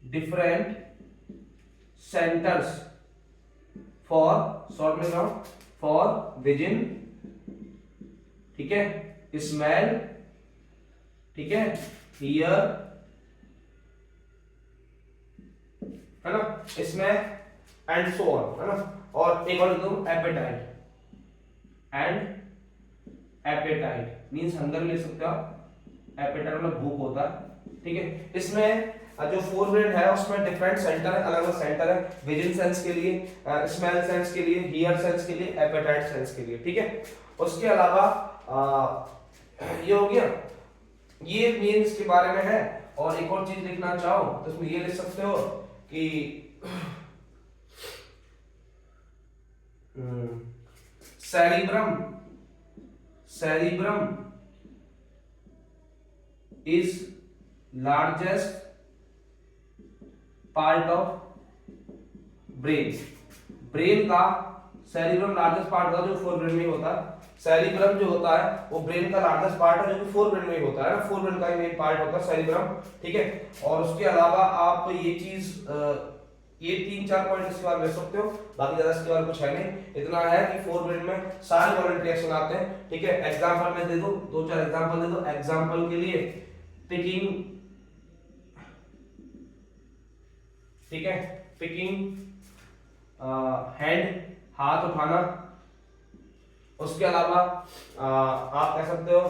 different centres for short में लिखा फॉर विजन, ठीक है, स्मेल, ठीक है, हियर, है ना, इसमें एंड सो ऑन, है ना। और एक और लिख दो appetite, and appetite means hunger भी ले सकते हो, एपेटाइट मतलब भूख होता है, ठीक है। इसमें जो फोरब्रेन है उसमें डिफरेंट सेंटर है, अलग अलग सेंटर है, विजन सेंस के लिए, स्मेल सेंस के लिए, हियर सेंस के लिए, एपेटाइट सेंस के लिए, ठीक है। उसके अलावा ये हो गया, ये मीन्स के बारे में है। और एक और चीज लिखना चाहो तो इसमें ये लिख सकते हो कि cerebrum is largest part of brain का सेरिब्रम लार्जेस्ट पार्ट होता है जो फोरब्रेन में होता है। सेरिब्रम जो होता है वो ब्रेन का लार्जेस्ट पार्ट है जो कि फोरब्रेन में होता है ना, फोरब्रेन का ही मेन पार्ट होता है सेरिब्रम, ठीक है। और उसके अलावा आप ये चीज ये 3-4 पॉइंट इसके बारे में ले सकते हो, बाकी ज्यादा इसके बारे में कुछ है नहीं। इतना है कि फोरब्रेन में सारे वॉलेंटरी एक्शन आते हैं, ठीक है। एग्जांपल में दे दो, 2-4 एग्जांपल दे दो। एग्जांपल के लिए पिकिंग, ठीक है, पिकिंग, हैंड हाथ उठाना। उसके अलावा आप कह सकते हो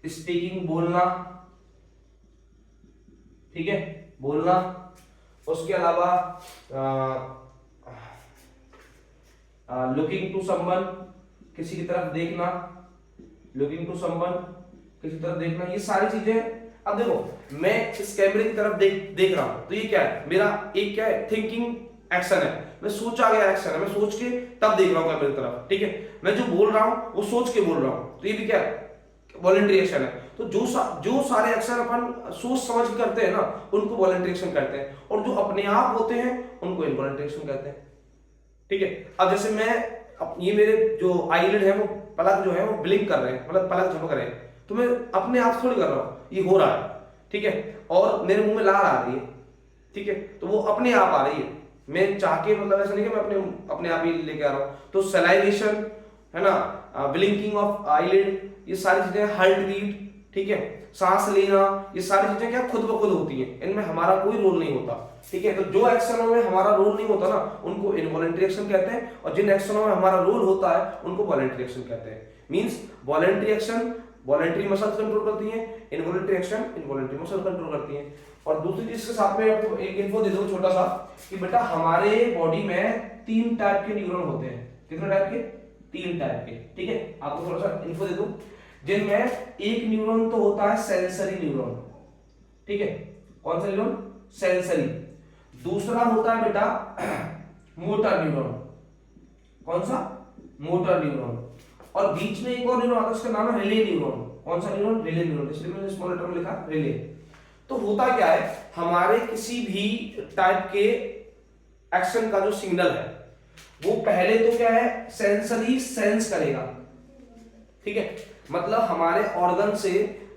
स्पीकिंग बोलना, ठीक है, बोलना। उसके अलावा लुकिंग टू समवन, किसी की तरफ देखना, लुकिंग टू समवन, किसी की तरफ देखना, ये सारी चीजें। अब देखो मैं इस कैमरे की तरफ देख रहा हूं तो ये क्या है, मेरा एक क्या है, थिंकिंग एक्शन है, मैं सोचा गया एक्शन है, मैं सोच के तब देख रहा हूं कैमरे की तरफ, ठीक है। मैं जो बोल रहा हूं वो सोच के बोल रहा हूं, तो ये भी क्या है, वॉलंटरी एक्शन है। तो जो सारे एक्शन अपन सोच समझ के करते हैं ना उनको वॉलंटरी एक्शन कहते हैं, और जो अपने आप होते हैं उनको इनवॉलंटरी एक्शन कहते हैं, ठीक है। अब जैसे मैं ये मेरे जो आईलिड है वो पलक जो है वो ब्लिंक कर रहे हैं, मतलब पलक झपक रहे हैं, तो मैं अपने आप थोड़ी कर रहा हूं, ये हो रहा है, ठीक है। और मेरे मुंह में लार आ रही है, ठीक है, तो वो अपने आप आ रही है, मैं चाह के, मतलब ऐसा नहीं कि मैं अपने आप ही लेके आ रहा हूं। तो सलाइवेशन है ना, ब्लिंकिंग ऑफ आईलिड, ये सारी चीजें, हार्ट बीट, ठीक है, सांस लेना, ये सारी चीजें क्या खुद ब खुद होती हैं, इनमें हमारा कोई रोल नहीं होता, ठीक है। तो जो एक्शनों में हमारा रोल नहीं होता ना उनको इनवॉलंटरी एक्शन कहते हैं, और जिन एक्शनों में हमारा रोल होता है उनको वॉलंटरी एक्शन कहते हैं। Means voluntary action voluntary muscle control करती है, involuntary action involuntary muscle control करती है। और दूसरी चीज के साथ में आपको एक इन्फो दे दूं छोटा सा, कि बेटा हमारे बॉडी में 3 टाइप के न्यूरॉन होते हैं। कितने टाइप के? 3 टाइप के, ठीक है। आपको थोड़ा सा इन्फो दे दूं, जिनमें एक न्यूरॉन तो होता है सेंसरी न्यूरॉन, ठीक है। कौन सा न्यूरॉन? सेंसरी। दूसरा होता है बेटा मोटर न्यूरॉन। कौन सा? Motor neuron. और बीच में एक और न्यूरॉन आता है, उसका नाम है रिले न्यूरॉन। कौन सा न्यूरॉन? रिले न्यूरॉन, इसलिए मैंने स्मॉल लेटर में लिखा रिले। तो होता क्या है, हमारे किसी भी टाइप के एक्शन का जो सिग्नल है वो पहले तो क्या है, सेंसरी सेंस करेगा, ठीक है। मतलब हमारे ऑर्गन से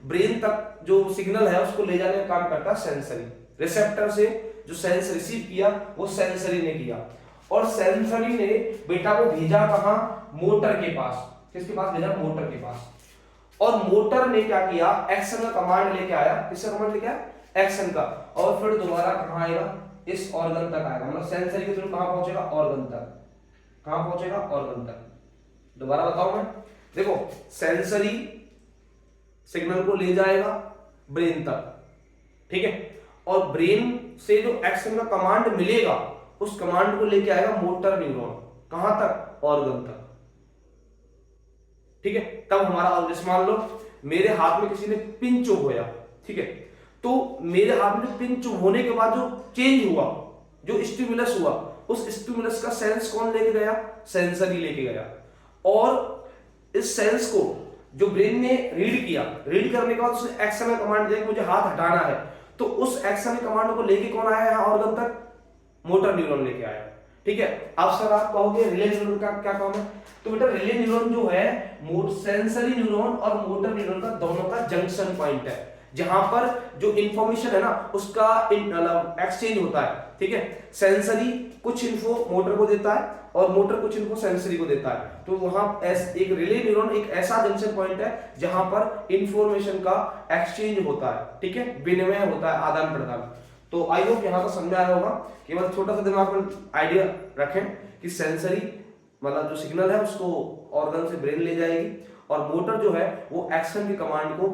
ब्रेन तक जो सिग्नल है उसको ले जाने का काम करता है सेंसरी। रिसेप्टर से जो सेंस रिसीव किया वो सेंसरी ने किया, और सेंसरी ने बेटा को भेजा कहां? मोटर के पास। किसके पास भेजा? मोटर के पास। और मोटर ने क्या किया? एक्शन का कमांड लेके आया। किसका कमांड लेके आया? एक्शन का। और फिर दोबारा कहां आएगा? इस ऑर्गन तक आएगा, मतलब सेंसरी के थ्रू कहां पहुंचेगा? ऑर्गन तक। कहां पहुंचेगा? ऑर्गन तक। दोबारा बताऊं मैं, देखो सेंसरी सिग्नल को ले जाएगा ब्रेन तक, ठीक है। और ब्रेन से जो एक्शन का कमांड मिलेगा उस कमांड को लेके आएगा मोटर न्यूरॉन। कहां तक? ऑर्गन तक, ठीक है। तब हमारा, जैसे मान लो मेरे हाथ में किसी ने पिन चुभ होया, ठीक है, तो मेरे हाथ में पिन चुभ होने के बाद जो चेंज हुआ, जो स्टिमुलस हुआ, उस स्टिमुलस का सेंस कौन लेके गया? सेंसरी लेके गया। और इस सेंस को जो ब्रेन ने रीड किया, रीड करने के बाद उसने एक्शन का कमांड दिया कि मुझे हाथ हटाना है, तो उस एक्शन कमांड को लेके कौन आया है ऑर्गन तक? मोटर न्यूरॉन लेके आया। ठीक है, अब सर आप कहोगे रिले न्यूरॉन का क्या काम है? तो बेटा रिले न्यूरॉन जो है सेंसरी न्यूरॉन और मोटर न्यूरॉन का दोनों का जंक्शन पॉइंट है, जहां पर जो इंफॉर्मेशन है ना उसका एक्सचेंज होता है। ठीक है, सेंसरी कुछ इन्फो मोटर को देता है और मोटर कुछ इन्फो सेंसरी को देता है। तो वहां एक रिले न्यूरॉन एक ऐसा जंक्शन पॉइंट है जहां पर इंफॉर्मेशन का एक्सचेंज होता है। ठीक है, विनिमय होता है, आदान प्रदान। तो आई होप यहां तक समझ आया होगा। केवल छोटा सा दिमाग में आइडिया रखें कि सेंसरी मतलब जो सिग्नल है उसको ऑर्गन से ब्रेन ले जाएगी और मोटर जो है वो एक्शन की कमांड को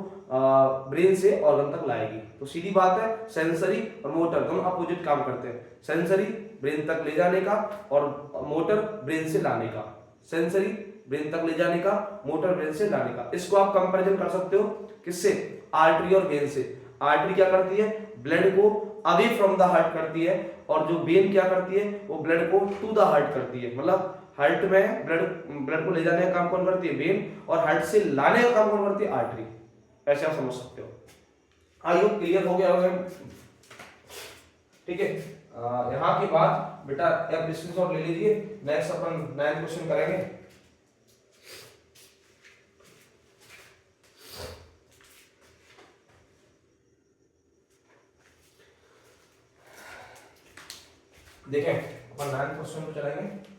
ब्रेन से ऑर्गन तक लाएगी। तो सीधी बात है, सेंसरी और मोटर दोनों अपोजिट काम करते हैं। सेंसरी ब्रेन तक ले जाने का और मोटर ब्रेन से लाने का। सेंसरी ब्रेन तक ले जाने का, मोटर ब्रेन से लाने का। इसको आप कंपैरिजन कर सकते हो किससे? आर्टरी और वेन से। आर्टरी क्या करती है? ब्लड को अवे फ्रॉम द हार्ट करती है और जो वेन क्या करती है? वो ब्लड को टू द हार्ट करती है। मतलब हार्ट में ब्लड को ले जाने का काम कौन करती है? वेन, और हार्ट से लाने का काम कौन करती है? आर्टरी। ऐसे आप समझ सकते हो। आई होप क्लियर हो गया होगा। ठीक है, यहाँ के बाद बेटा आप स्क्रीनशॉट ले लीजिए। नेक्स्ट अपन 9 क्वेश्चन करेंगे। देखें अपन 9 क्वेश्चन को चलाएंगे।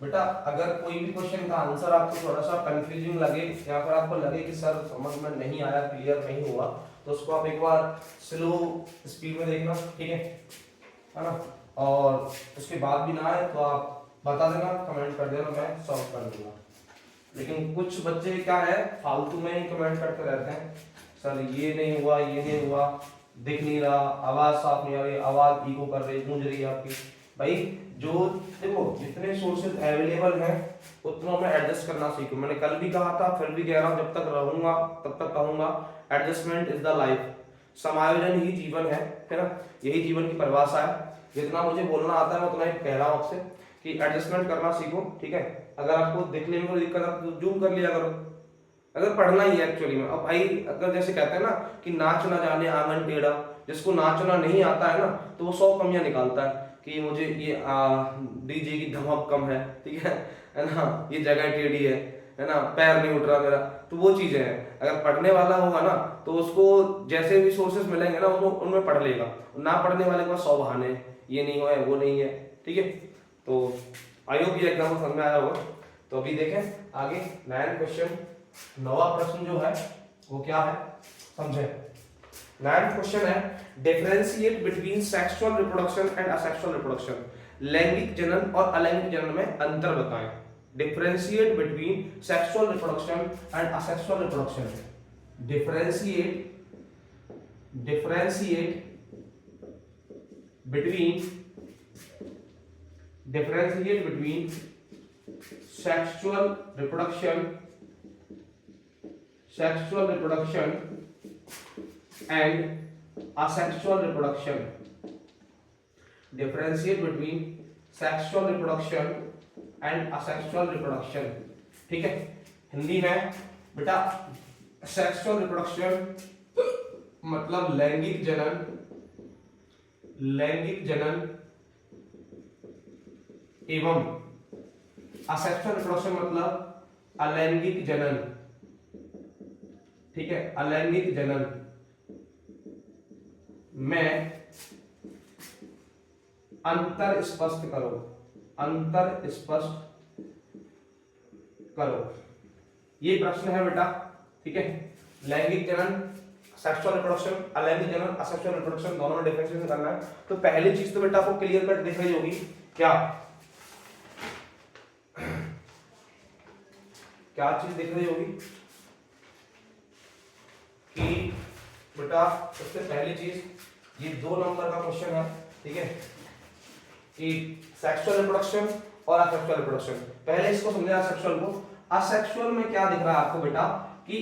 बेटा अगर कोई भी क्वेश्चन का आंसर आपको थोड़ा सा कंफ्यूजिंग लगे या फिर आपको लगे कि सर समझ में नहीं आया, क्लियर नहीं हुआ, तो उसको आप एक बार स्लो स्पीड में देखना। ठीक है ना? और उसके बाद भी ना आए तो आप बता देना, कमेंट कर देना, मैं सॉल्व कर दूंगा। लेकिन कुछ बच्चे क्या है फालतू में ही कमेंट करते रहते हैं, सर ये नहीं हुआ, ये नहीं हुआ, दिख नहीं रहा, आवाज साफ नहीं आ रही, आवाज इको कर रही, गूंज रही है आपकी। भाई जो देखो जितने सोर्सेज अवेलेबल हैं उतना में एडजस्ट करना सीखो। मैंने कल भी कहा था, फिर भी कह रहा हूं, जब तक रहूंगा तब तक कहूंगा, एडजस्टमेंट इज द लाइफ। समायोजन ही जीवन है ना? यही जीवन की परिभाषा है। जितना मुझे बोलना आता है मैं उतना ही कह रहा हूं आपसे कि एडजस्टमेंट करना सीखो। ठीक है, अगर आपको दिखने में कोई दिक्कत है तो जूम कर लिया करो, अगर पढ़ना ही है एक्चुअली में। अब भाई अगर जैसे कहते हैं ना कि नाच ना जाने आंगन टेढ़ा, जिसको नाचना नहीं आता है ना तो वो 100 कमियां निकालता है कि मुझे ये डीजे की धमक कम है, ठीक है ना, ये जगह टेढ़ी है ना, पैर नहीं उठ रहा मेरा। तो वो चीजें हैं। अगर पढ़ने वाला होगा ना तो उसको जैसे भी सोर्सेस मिलेंगे ना उनमें पढ़ लेगा। ना पढ़ने वाले के पास 100 बहाने, ये नहीं हुआ है, वो नहीं है। ठीक है, तो आई होप ये एग्जाम्पल समझ में आया होगा। तो अभी देखें आगे 9 क्वेश्चन। 9वां प्रश्न जो है वो क्या है समझे। 9th क्वेश्चन है differentiate between sexual reproduction and asexual reproduction. लैंगिक जनन और अलैंगिक जनन में अंतर बताएं। Differentiate between sexual reproduction and asexual reproduction. Differentiate between sexual reproduction and asexual reproduction. Differentiate between sexual reproduction and asexual reproduction. ठीक है, हिंदी में बेटा सेक्सुअल रिप्रोडक्शन मतलब लैंगिक जनन एवं असेक्सुअल रिप्रोडक्शन मतलब अलैंगिक जनन। ठीक है, अलैंगिक जनन में अंतर स्पष्ट करो। ये प्रश्न है बेटा। ठीक है, लैंगिक जनन, सेक्सुअल रिप्रोडक्शन, अलैंगिक जनन, असेक्सुअल रिप्रोडक्शन दोनों में डिफरेंशिएशन करना है। तो पहली चीज तो बेटा आपको क्लियर कट दिख रही होगी, क्या चीज दिख रही होगी कि बेटा सबसे पहली चीज ये 2 नंबर का क्वेश्चन है। ठीक है, कि सेक्सुअल रिप्रोडक्शन और असेक्सुअल रिप्रोडक्शन। पहले इसको समझे असेक्सुअल को। असेक्सुअल में क्या दिख रहा है आपको बेटा कि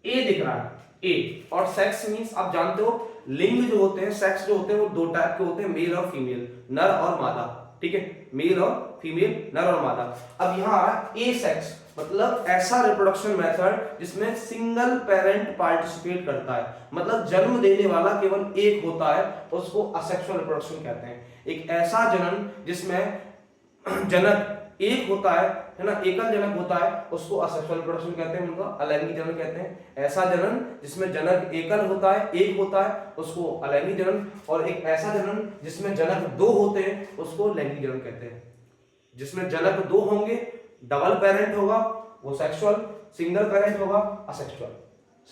ए दिख रहा है, ए। और सेक्स मींस आप जानते हो लिंग जो होते हैं, सेक्स जो होते हैं वो 2 टाइप के होते हैं, मेल और फीमेल, नर और मादा। ठीक है, मेल और फीमेल, नर और मादा। अब यहां आ रहा है ए सेक्स। मतलब ऐसा रिप्रोडक्शन मेथड जिसमें सिंगल पेरेंट पार्टिसिपेट करता है, मतलब जन्म देने वाला केवल एक होता है, उसको असेक्सुअल रिप्रोडक्शन कहते हैं। एक ऐसा जनन जिसमें जनक एक होता है ना, एकल जनक होता है, उसको असेक्सुअल रिप्रोडक्शन कहते हैं, उनका अलैंगिक जनन कहते हैं। ऐसा जनन जिसमें जनक एकल होता है, एक होता है, उसको अलैंगिक जनन। और एक ऐसा जनन जिसमें जनक दो होते हैं, उसको लैंगिक जनन कहते हैं। जिसमें जनक दो होंगे, डबल पेरेंट होगा, वो सेक्सुअल, सिंगल पेरेंट होगा asexual,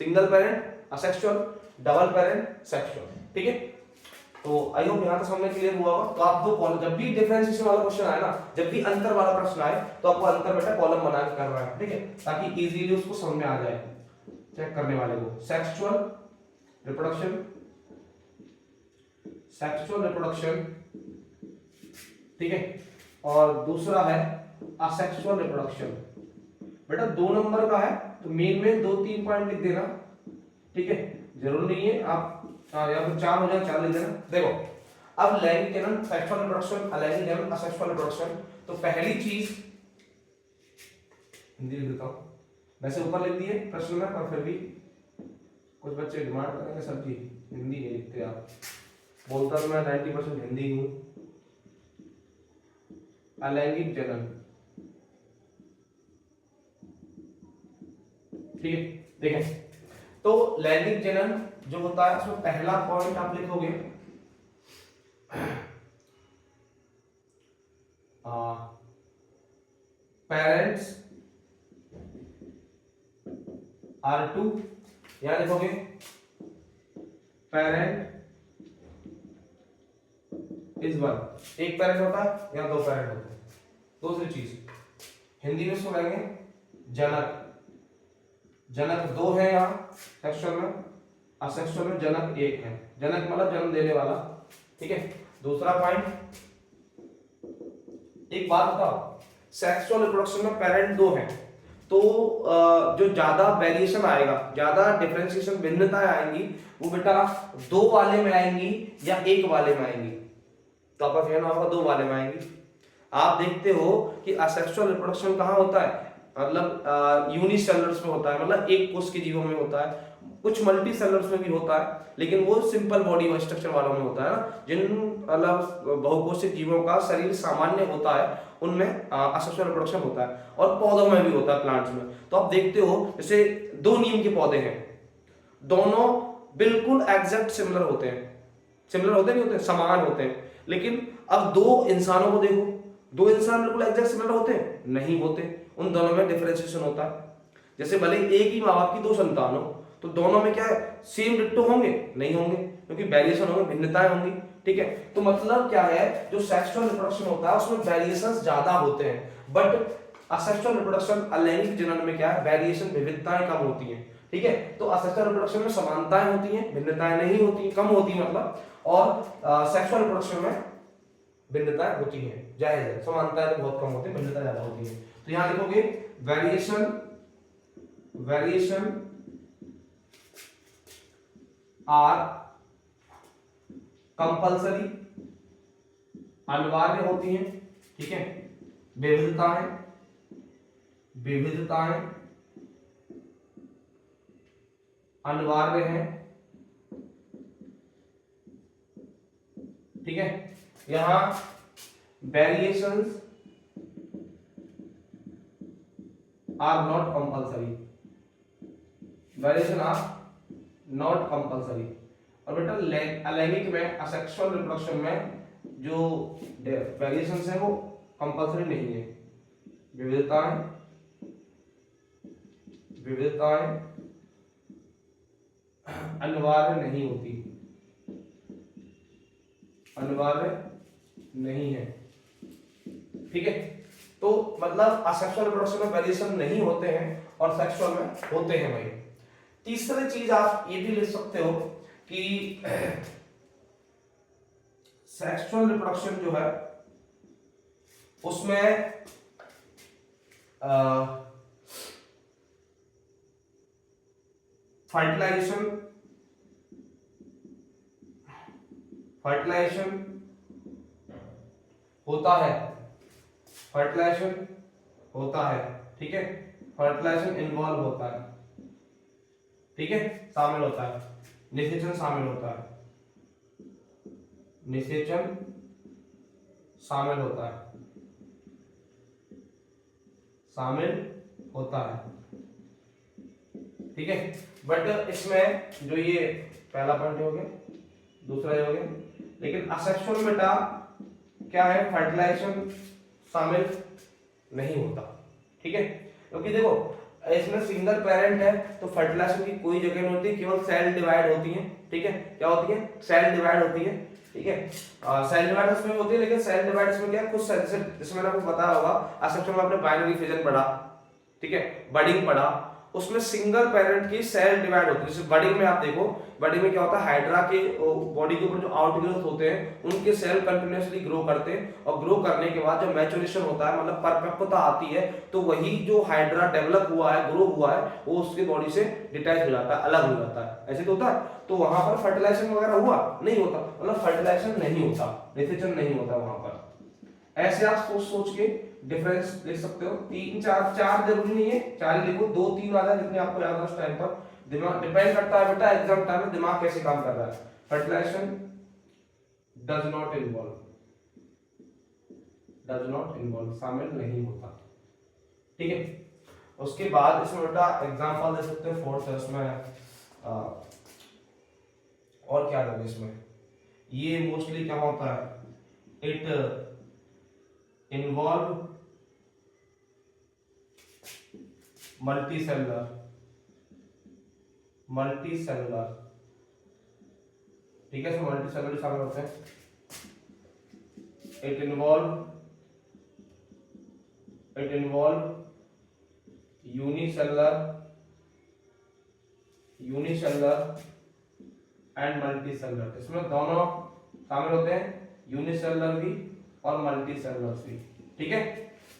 single parent asexual, double parent sexual. ठीक है, तो आई होप यहां तक समझने क्लियर हुआ होगा। तो आप दो कॉलम, जब भी डिफरेंशिएशन वाला क्वेश्चन आए ना, जब भी अंतर वाला प्रश्न आए, तो आपको अंतर बेटा कॉलम बना के करना है, ठीक है, ताकि इजीली उसको समझ में आ जाए चेक करने वाले को। सेक्सुअल रिप्रोडक्शन, सेक्सुअल रिप्रोडक्शन, ठीक है, और दूसरा है असेक्सुअल रिप्रोडक्शन। बेटा 2 नंबर का है, तो मेन में 2-3 पॉइंट लिख देना, ठीक है, जरूर नहीं है आप या फिर 4 हो जाए 4 लिख देना। देखो अब लैंगिक जनन, सेक्सुअल रिप्रोडक्शन, अलैंगिक जनन, असेक्सुअल रिप्रोडक्शन। तो पहली चीज हिंदी लिख देता हूं, वैसे ऊपर लिख दिए प्रश्न में, पर फिर भी कुछ बच्चे डिमांड करेंगे सर जी हिंदी नहीं लिखते आप। बोलता तो मैं 90% हिंदी हूं। अलैंगिक जनन, ठीक है, देखें तो लैंगिक जनन जो होता है उसमें पहला पॉइंट आप लिखोगे पेरेंट्स आर टू, यहां लिखोगे पेरेंट इज वन, एक पेरेंट होता है या 2 पेरेंट होते हैं। दूसरी चीज हिंदी में इसको कहेंगे जनक, जनक 2 है यहाँ सेक्सुअल में, असेक्सुअल में जनक 1 है। जनक मतलब जन्म देने वाला, ठीक है। दूसरा पॉइंट, एक बात बताओ, सेक्सुअल रिप्रोडक्शन में पेरेंट 2 हैं, तो जो ज्यादा वेरिएशन आएगा, ज्यादा डिफरेंशिएशन भिन्नताएं आएंगी, वो बेटा 2 वाले में आएंगी या 1 वाले में आएंगी। तो आपका कहना होगा 2 वाले में आएंगी। आप देखते हो कि असेक्सुअल रिप्रोडक्शन कहाँ होता है, मतलब यूनिसेलुलर्स में होता है, मतलब एक कोष के जीवों में होता है, कुछ मल्टी सेलुलर्स में भी होता है, लेकिन वो सिंपल बॉडी स्ट्रक्चर वालों में होता है ना, जिन मतलब बहुकोशिक जीवों का शरीर सामान्य होता है, उनमें असेक्सुअल रिप्रोडक्शन होता है। और पौधों में भी होता है, प्लांट्स में। तो आप देखते हो जैसे 2 नीम के पौधे हैं, दोनों बिल्कुल एग्जैक्ट सिमिलर होते हैं, सिमिलर होते नहीं होते, समान होते हैं। लेकिन अब 2 इंसानों को देखो, 2 इंसान बिल्कुल एग्जैक्ट सिमिलर होते हैं, नहीं होते, उन दोनों में डिफरेंशिएशन होता है। जैसे भले एक ही माँ बाप की 2 संतान हो, तो दोनों में क्या है, सेम डिट्टो होंगे, नहीं होंगे, क्योंकि वेरिएशन होंगे, भिन्नताएं होंगी, ठीक है। तो मतलब क्या है, जो सेक्सुअल रिप्रोडक्शन होता है उसमें वेरिएशंस ज्यादा होते हैं, बट असेक्सुअल रिप्रोडक्शन अलैंगिक जनन में क्या है, वेरिएशन विविधताएं कम होती हैं, ठीक है। तो असेक्सुअल रिप्रोडक्शन में समानताएं होती हैं, भिन्नताएं नहीं होती, कम होती मतलब, और सेक्सुअल रिप्रोडक्शन में भिन्नताएं होती हैं, जाहिर है, समानताएं तो बहुत कम होती है, भिन्नता ज्यादा होती है। तो यहां लिखोगे वेरिएशन, वेरिएशन आर कंपल्सरी, अनिवार्य होती हैं, ठीक है। विविधताएं, विविधताएं अनिवार्य हैं, ठीक है। यहां variations are not compulsory, variation are not compulsory. और बेटा अलैंगिक में, असेक्सुअल रिप्रोडक्शन में जो वेरिएशंस है वो कंपल्सरी नहीं है। विविधताएं, विविधताएं अनिवार्य नहीं होती, अनिवार्य नहीं है, ठीक है। तो मतलब असेक्सुअल रिप्रोडक्शन में वेरिएशन नहीं होते हैं और सेक्सुअल में होते हैं भाई। तीसरी चीज आप ये भी लिख सकते हो कि सेक्सुअल रिप्रोडक्शन जो है उसमें फर्टिलाइजेशन, फर्टिलाइजेशन होता है, फर्टिलाइजेशन होता है, ठीक है। फर्टिलाइजेशन इन्वॉल्व होता है, ठीक है, शामिल होता है, निषेचन शामिल होता है, निषेचन शामिल होता है, शामिल होता है, ठीक है। बट इसमें जो ये पहला पॉइंट हो गया, दूसरा ये हो गया, लेकिन असेक्सुअल बेटा क्या है, फर्टिलाइजेशन शामिल नहीं होता, ठीक है। क्योंकि देखो इसमें सिंगल पेरेंट है तो फर्टिलाइजेशन की कोई जगह नहीं होती, केवल सेल डिवाइड होती है, ठीक है। क्या होती है, सेल डिवाइड होती है, ठीक है। सेल डिवाइड उसमें होती है, लेकिन सेल डिवाइड इसमें क्या है, कुछ जैसे जिसमें मैंने आपको बताया होगा असेक्सुअल में आपने बाइनरी फिजन पढ़ा, ठीक है, बडिंग पढ़ा, उसमें सिंगल पेरेंट की सेल डिवाइड होती है। जैसे बडिंग में आप देखो, बडिंग में क्या होता है, हाइड्रा के बॉडी के ऊपर जो आउटग्रोथ होते हैं उनके सेल कंटिन्यूअसली ग्रो करते हैं, और ग्रो करने के बाद जब मैच्योरेशन होता है, मतलब परिपक्वता आती है, तो वही जो हाइड्रा डेवलप हुआ है, ग्रो हुआ है, वो उसके बॉडी से डिटैच हो जाता है, अलग हो जाता है, ऐसे तो होता है। तो वहां पर फर्टिलाइजेशन वगैरह हुआ नहीं होता, मतलब फर्टिलाइजेशन नहीं होता, निषेचन नहीं होता वहां पर। ऐसे आप सोच सोच के डिफरेंस लिख सकते हो, तीन चार, चार जरूरी नहीं है, चार ही लिखो, दो तीन आ जाए जितने आपको याद है उस टाइम पर। दिमाग डिपेंड करता है बेटा एग्जाम टाइम में दिमाग कैसे काम कर रहा है। Fertilization does not involve, does not involve, शामिल नहीं होता, ठीक है। उसके बाद इसमें बेटा एग्जांपल दे सकते हैं फोर्थ, इसमें और क्या दोगे इसमें, ये मोस्टली क्या होता है, इट इन्वॉल्व मल्टीसेलुलर, मल्टीसेलुलर, ठीक है, इसमें मल्टीसेलुलर शामिल होते हैं। It involve unicellular, unicellular and multicellular, इसमें दोनों शामिल होते हैं, यूनिसेलुलर भी और मल्टीसेलुलर भी, ठीक है।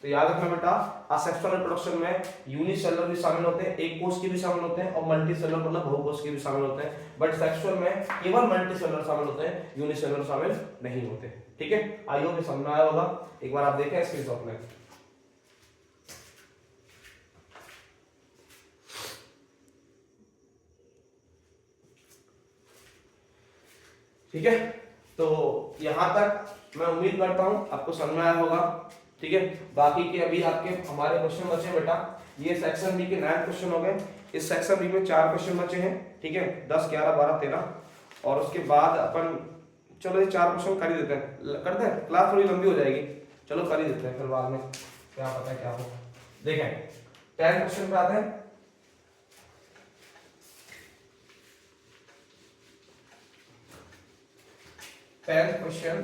तो याद रखना बेटा असेक्सुअल रिप्रोडक्शन में यूनिसेलुलर भी शामिल होते हैं, एक कोष के भी शामिल होते हैं, और मल्टीसेलुलर मतलब बहुकोष के भी शामिल होते हैं। बट सेक्सुअल में केवल मल्टीसेलुलर शामिल होते हैं, यूनिसेलुलर शामिल नहीं होते, ठीक है। आई होप समझ में आया होगा, एक बार आप देखें स्क्रीनशॉट में, ठीक है। तो यहां तक मैं उम्मीद करता हूं आपको समझ में आया होगा, ठीक है। बाकी के अभी आपके हमारे क्वेश्चन बचे बेटा, ये सेक्शन बी के 9 क्वेश्चन हो गए, इस सेक्शन बी में 4 क्वेश्चन बचे हैं, ठीक है, 10 11 12 13, और उसके बाद अपन चलो ये 4 क्वेश्चन कर ही देते हैं, करते हैं, क्लास थोड़ी लंबी हो जाएगी, चलो कर ही देते हैं, फिर बाद में क्या पता क्या हो। देखें 10 क्वेश्चन पे आते हैं। टेंथ क्वेश्चन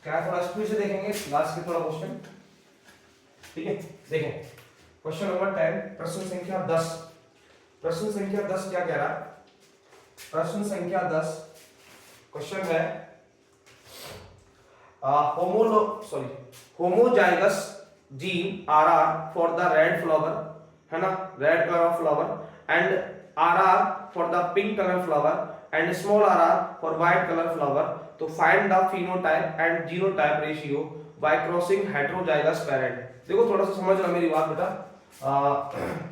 क्या, थोड़ा स्पीड से देखेंगे लास्ट के थोड़ा क्वेश्चन, ठीक है। देखें क्वेश्चन नंबर 10, प्रश्न संख्या 10, प्रश्न संख्या 10 क्या कह रहा है, प्रश्न संख्या 10 क्वेश्चन है homozygous gene RR for the red flower, है ना, red colour of flower, and RR for the pink colour flower and small rr for white color flower, तो find the phenotype and genotype ratio by crossing heterozygous parent। देखो थोड़ा सा समझ लो मेरी बात बेटा,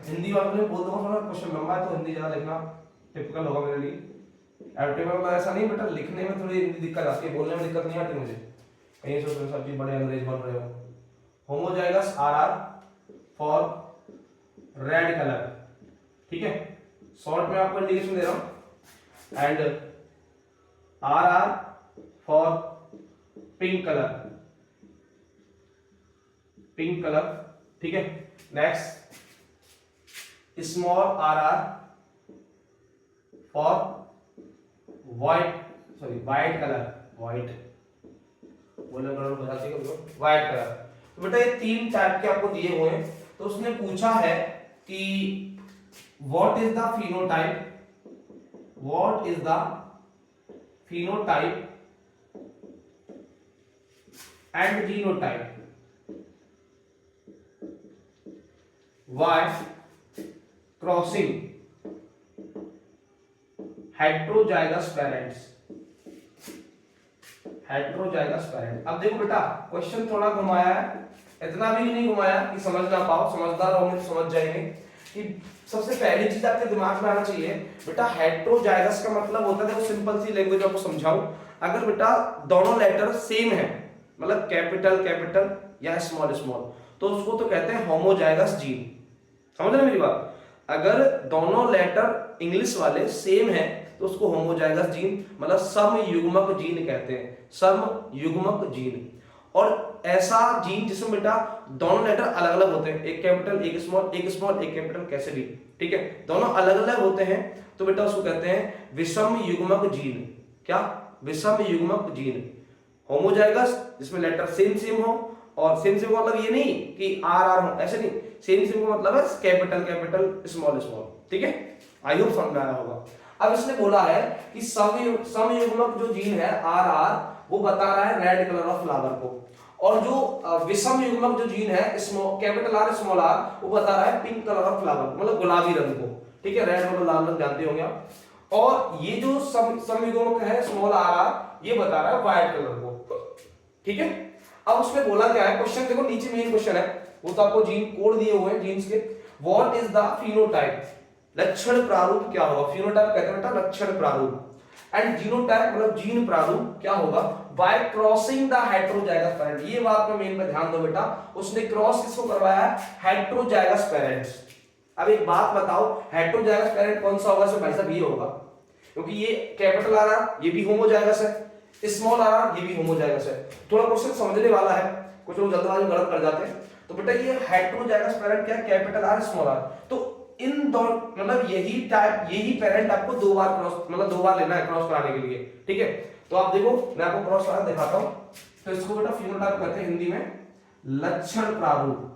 हिंदी वालों ने बोल दूंगा थोड़ा क्वेश्चन लंबा है तो हिंदी ज्यादा लिखना टिपिकल होगा मेरे लिए। एप्टीट्यूड में ऐसा नहीं बेटा, लिखने में थोड़ी हिंदी दिक्कत आती है, बोलने में दिक्कत नहीं आती मुझे, कहीं सोचो सब जी बड़े अंग्रेज बन रहे हो। Homozygous RR for red colour, ठीक है, शॉर्ट में आपको इंडिकेशन दे रहा हूं, and RR for pink color, pink color, ठीक है। Next small RR for white, sorry white color, white बोले कलर बताती है white color। तो बेटा ये 3 टाइप के आपको दिए हुए हैं, तो उसने पूछा है कि what is the phenotype, what is the phenotype and genotype by crossing heterozygous parents, heterozygous parent। अब देखो बेटा क्वेश्चन थोड़ा घुमाया है, इतना भी नहीं घुमाया कि समझ ना पाओ, समझदार होंगे तो समझ जाएंगे कि सबसे पहली चीज आपके दिमाग में आना चाहिए बेटा हेटेरोजाइगस का मतलब होता है, देखो सिंपल सी लैंग्वेज आपको समझाऊं, अगर बेटा दोनों लेटर सेम है मतलब कैपिटल कैपिटल या स्मॉल स्मॉल तो उसको तो कहते हैं होमोजाइगस जीन। समझ रहे मेरी बात? अगर दोनों लेटर इंग्लिश वाले सेम है तो उसको होमोजाइगस जीन मतलब समयुग्मक जीन कहते हैं, समयुग्मक जीन। और ऐसा जीन जिसमें बेटा दोनों लेटर अलग अलग होते हैं, एक कैपिटल एक स्मॉल एक कैपिटल, कैसे भी, ठीक है, दोनों अलग अलग होते हैं तो बेटा उसको कहते हैं विषम युग्मक जीन। क्या? विषम युग्मक जीन। होमोजाइगस जिसमें लेटर सेम सेम हो, और सेम सेम मतलब ये नहीं कि आर आर हो, ऐसे नहीं, सेम सेम का मतलब है कैपिटल कैपिटल स्मॉल स्मॉल, ठीक है। आई होप समझ में आया होगा। अब इसने बोला है कि समयुग्मक जो जीन है आर आर वो बता रहा है रेड कलर ऑफ फ्लावर को, और जो विषम युग्मक जो जीन है कैपिटल आर स्मॉल आर वो बता रहा है पिंक कलर ऑफ फ्लावर मतलब गुलाबी रंग को, ठीक है, रेड मतलब लाल रंग जानते होंगे आप। और ये जो समयुग्मक है स्मॉल आर आर ये बता रहा है व्हाइट कलर को, ठीक है। अब उसमें बोला क्या है, क्वेश्चन देखो नीचे मेन क्वेश्चन है, वो तो आपको जीन कोड दिए हुए हैं जीन्स के। व्हाट इज द फिनोटाइप, लक्षण प्रारूप क्या होगा? फिनोटाइप कहते हैं बेटा लक्षण प्रारूप, एंड जीनोटाइप मतलब जीन प्रारूप क्या होगा? Bye crossing the heterozygous parent. ये बात पे मेन पे ध्यान दो बेटा, उसने क्रॉस किसको करवाया? Heterozygous parents. अब एक बात बताओ, हेटेरोजाइगस पेरेंट कौन सा होगा? भाई साहब ये होगा, क्योंकि ये कैपिटल आ रहा ये भी होमोजाइगस है, स्मॉल आ रहा ये भी होमोजाइगस है। थोड़ा क्वेश्चन समझने वाला है, कुछ लोग जल्दबाजी में गलत कर जाते हैं। तो बेटा ये हेटेरोजाइगस पेरेंट क्या है? Capital R small R. तो इन दोनों मतलब यही टाइप यही पेरेंट आपको दो बार क्रॉस मतलब दो बार लेना है क्रॉस कराने के लिए, ठीक है। तो आप देखो मैं आपको क्रॉस करा दिखाता हूं। तो इसको बेटा फिनोटाइप कहते हैं हिंदी में लक्षण प्रारूप,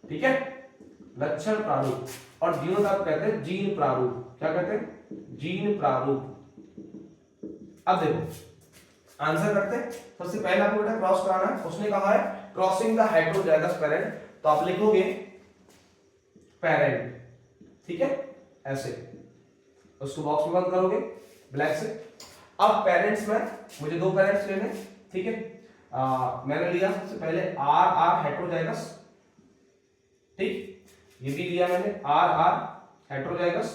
ठीक है, लक्षण प्रारूप। और जीनोटाइप कहते हैं जीन प्रारूप। क्या कहते हैं? जीन प्रारूप। अब देखो आंसर करते हैं। सबसे पहले आपको बेटा क्रॉस कराना है, उसने कहा है क्रॉसिंग द हेटेरोजाइगस पेरेंट, तो आप लिखोगे पेरेंट, ठीक है, ऐसे उसको बॉक्स में बंद करोगे ब्लैक से। अब पेरेंट्स में मुझे दो पेरेंट्स लेने, ठीक है, मैंने लिया सबसे पहले आर आर हेटेरोजाइगस, ठीक, ये भी लिया मैंने आर आर हेटेरोजाइगस,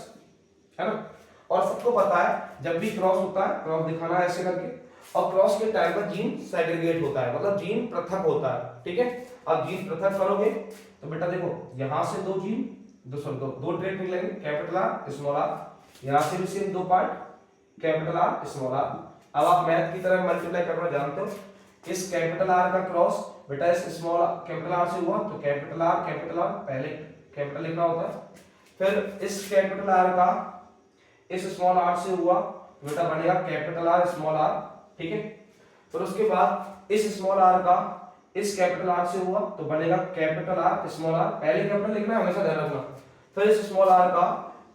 है ना। और सबको पता है जब भी क्रॉस होता है क्रॉस दिखाना है ऐसे करके, और क्रॉस के टाइम पर जीन सेग्रीगेट होता है मतलब जीन पृथक होता है, ठीक है। अब जीन पृथक करोगे तो बेटा देखो यहां से दो जीन दो ट्रेट निकलेंगे, कैपिटल आर स्मॉल आर, यहां से भी सेम दो part capital R small R. अब आप मैथ की तरह मल्टीप्लाई करना जानते हो, इस कैपिटल आर का क्रॉस बेटा इस स्मॉल कैपिटल आर से हुआ तो कैपिटल आर पहले कैपिटल लिखना होता है, फिर इस कैपिटल आर का इस स्मॉल आर से हुआ तो बेटा बनेगा कैपिटल आर स्मॉल आर, ठीक है। फिर उसके बाद इस स्मॉल आर का इस कैपिटल आर से हुआ तो बनेगा कैपिटल आर स्मॉल आर, पहले कैपिटल लिखना है हमेशा ध्यान रखना। फिर इस स्मॉल आर का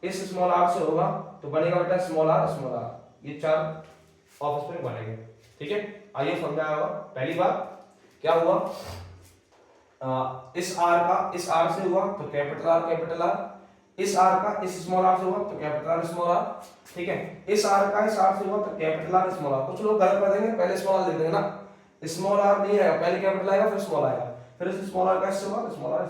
इस स्मॉल आर से होगा तो बनेगा बेटा स्मॉल आर, ये चार ऑफ स्प्रिंग बनेंगे, ठीक है। आइए समझाया होगा। पहली बात क्या हुआ, इस आर का इस आर से हुआ तो कैपिटल आर, इस आर का इस स्मॉल आर से हुआ तो कैपिटल आर स्मॉल आर, ठीक है। इस आर का इस आर से हुआ तो कैपिटल आर स्मॉल आर। कुछ लोग गलत कर देंगे, पहले स्मॉल आर लिख देंगे ना, स्मॉल आर नहीं आएगा, पहले कैपिटल आएगा फिर स्मॉल आएगा, फिर इस स्मॉल आर का इससे हुआ तो स्मॉल आर,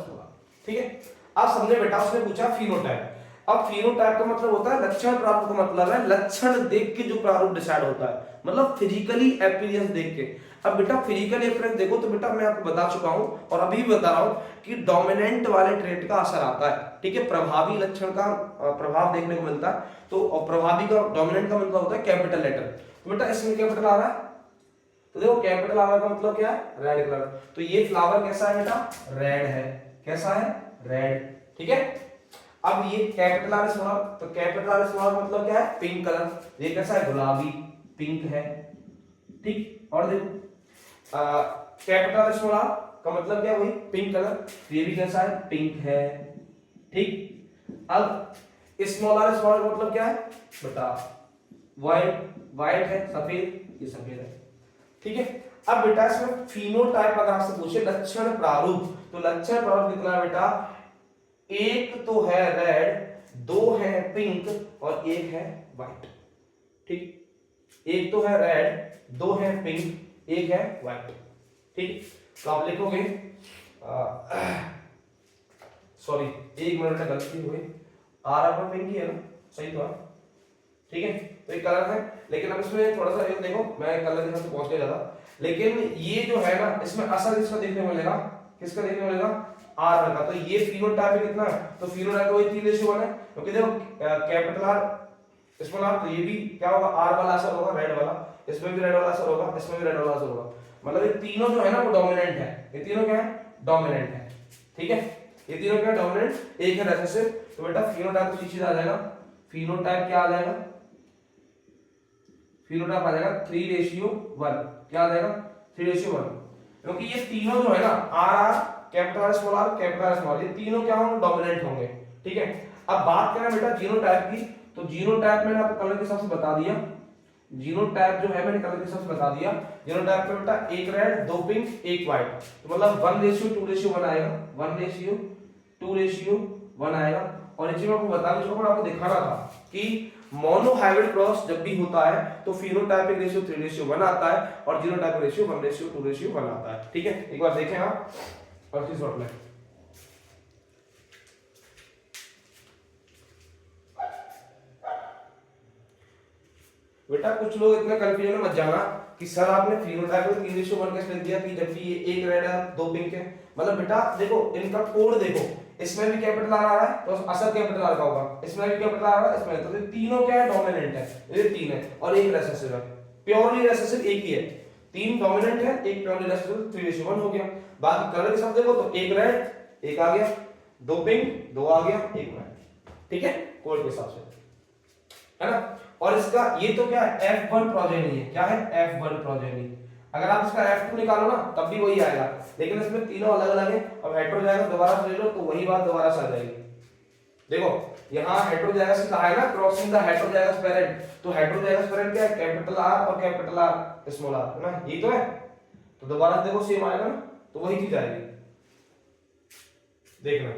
ठीक है। आप समझे बेटा, उसने पूछा फिनोटाइप। अब फिनोटाइप का मतलब होता है लक्षण प्रारूप, का मतलब है लक्षण देख के जो प्रारूप डिसाइड होता है, मतलब फिजिकली अपीयरेंस देख के। अब बेटा फिजिकल अपीयरेंस देखो तो बेटा मैं आपको बता चुका हूं और अभी भी बता रहा हूं कि डोमिनेंट वाले ट्रेट का असर आता है, ठीक है, प्रभावी लक्षण का प्रभाव देखने को मिलता है। तो प्रभावी का डोमिनेंट का मतलब होता है कैपिटल लेटर। तो बेटा इसमें कैपिटल आ रहा है तो देखो कैपिटल आर का मतलब क्या है? Red colour. तो ये फ्लावर कैसा है बेटा? रेड है। कैसा है? रेड, ठीक है। अब ये कैपिटल आर स्मॉल, तो कैपिटल आर स्मॉल मतलब क्या है? Pink colour. ये कैसा है? गुलाबी, पिंक है, ठीक। और देखो कैपिटल आर स्मॉल आर का मतलब क्या? वही पिंक कलर। तो ये भी कैसा है? पिंक है, ठीक। अब स्मॉल आर स्मॉल का मतलब क्या है बेटा? व्हाइट है, सफेद, ये सफेद है, ठीक है। अब बेटा इसमें फिनोटाइप अगर आपसे पूछे लक्षण प्रारूप, तो लक्षण प्रारूप कितना है बेटा? एक तो है रेड, दो है पिंक और एक है व्हाइट, ठीक। एक तो है रेड, दो है पिंक, एक है व्हाइट, ठीक। तो आप लिखोगे सॉरी, एक मिनट में गलती हुई, आर अपन पिंक ही है ना, सही तो है, ठीक है। तो ये कलर है, लेकिन अब इसमें थोड़ा सा ये देखो, मैं कलर के साथ पहुंच गया ज्यादा, लेकिन ये जो है ना, इसमें असर इसका देखने को मिलेगा, किसका देखने को मिलेगा, आर का। तो ये फिनोटाइप कितना है, तो फिनोटाइप वही 3:1 है, क्योंकि देखो कैपिटल आर स्मॉल आर, तो ये भी क्या होगा, आर वाला असर होगा, रेड वाला, इसमें भी रेड वाला असर होगा, इसमें भी रेड वाला असर होगा, मतलब ये तीनों जो है ना वो डोमिनेंट है, ये तीनों क्या है, डोमिनेंट है, ठीक है। ये तीनों क्या डोमिनेंट, एक है रिसेसिव, तो बेटा फिनोटाइप तो सीधा आ जाएगा, फिनोटाइप क्या आ जाएगा, फिनोटाइप आ जाएगा 3:1, क्या आ जाएगा 3:1, क्योंकि ये तीनों जो है ना, R R capital R small R capital R small, ये तीनों क्या होंगे, डोमिनेंट होंगे, ठीक है। अब बात करें बेटा जीनोटाइप की, तो जीनोटाइप मैंने आपको कलर के हिसाब से बता दिया, जीनोटाइप जो है मैंने कलर के हिसाब से बता दिया, जीनोटाइप में बेटा एक रेड, दो पिंक, एक व्हाइट, तो मतलब 1:2:1 आएगा, 1:2:1 आएगा। और इसी में आपको बता दूं, आपको दिखाना था कि मोनो हाइब्रिड क्रॉस जब भी होता है तो फिनोटाइपिक रेशियो 3:1 आता है और जीनोटाइपिक रेशियो 1:2:1 आता है, ठीक है। एक बार देखें आप और किस शॉट में बेटा, कुछ लोग इतना कंफ्यूजन में मत जाना कि सर आपने फिनोटाइप को 3:1 कैसे लिख दिया, कि जबकि ये एक रेड है दो पिंक है, मतलब बेटा देखो इनका कोड देखो, इसमें भी कैपिटल आर आ रहा है तो असर कैपिटल आर का होगा, इसमें भी कैपिटल आर आ रहा है, इसमें, तो ये तीनों क्या है, डोमिनेंट है, ये तीन है और एक रिसेसिव है, प्योरली रिसेसिव एक ही है, तीन डोमिनेंट है, एक प्योरली रिसेसिव, 3:1 हो गया। बाकी कलर के साथ देखो तो एक रेड एक आ गया, दो पिंक दो आ गया, एक व्हाइट, ठीक है, कोड के हिसाब से, है ना। और इसका ये तो क्या है, F1 प्रोजेनी है, क्या है, F1 प्रोजेनी। अगर आप इसका F2 निकालो ना तब भी वही आएगा, लेकिन इसमें तीनों अलग अलग है, अब हेटेरोजाइगस दोबारा से ले लो तो वही बात दोबारा से आ जाएगी। देखो यहाँ हेटेरोजाइगस कहा है ना, क्रॉसिंग द हेटेरोजाइगस पेरेंट, तो हेटेरोजाइगस पेरेंट क्या है, कैपिटल आर और कैपिटल आर स्मॉल आर, है ना, ये तो है, तो दोबारा देखो सेम आएगा ना, तो वही चीज आएगी, देखना,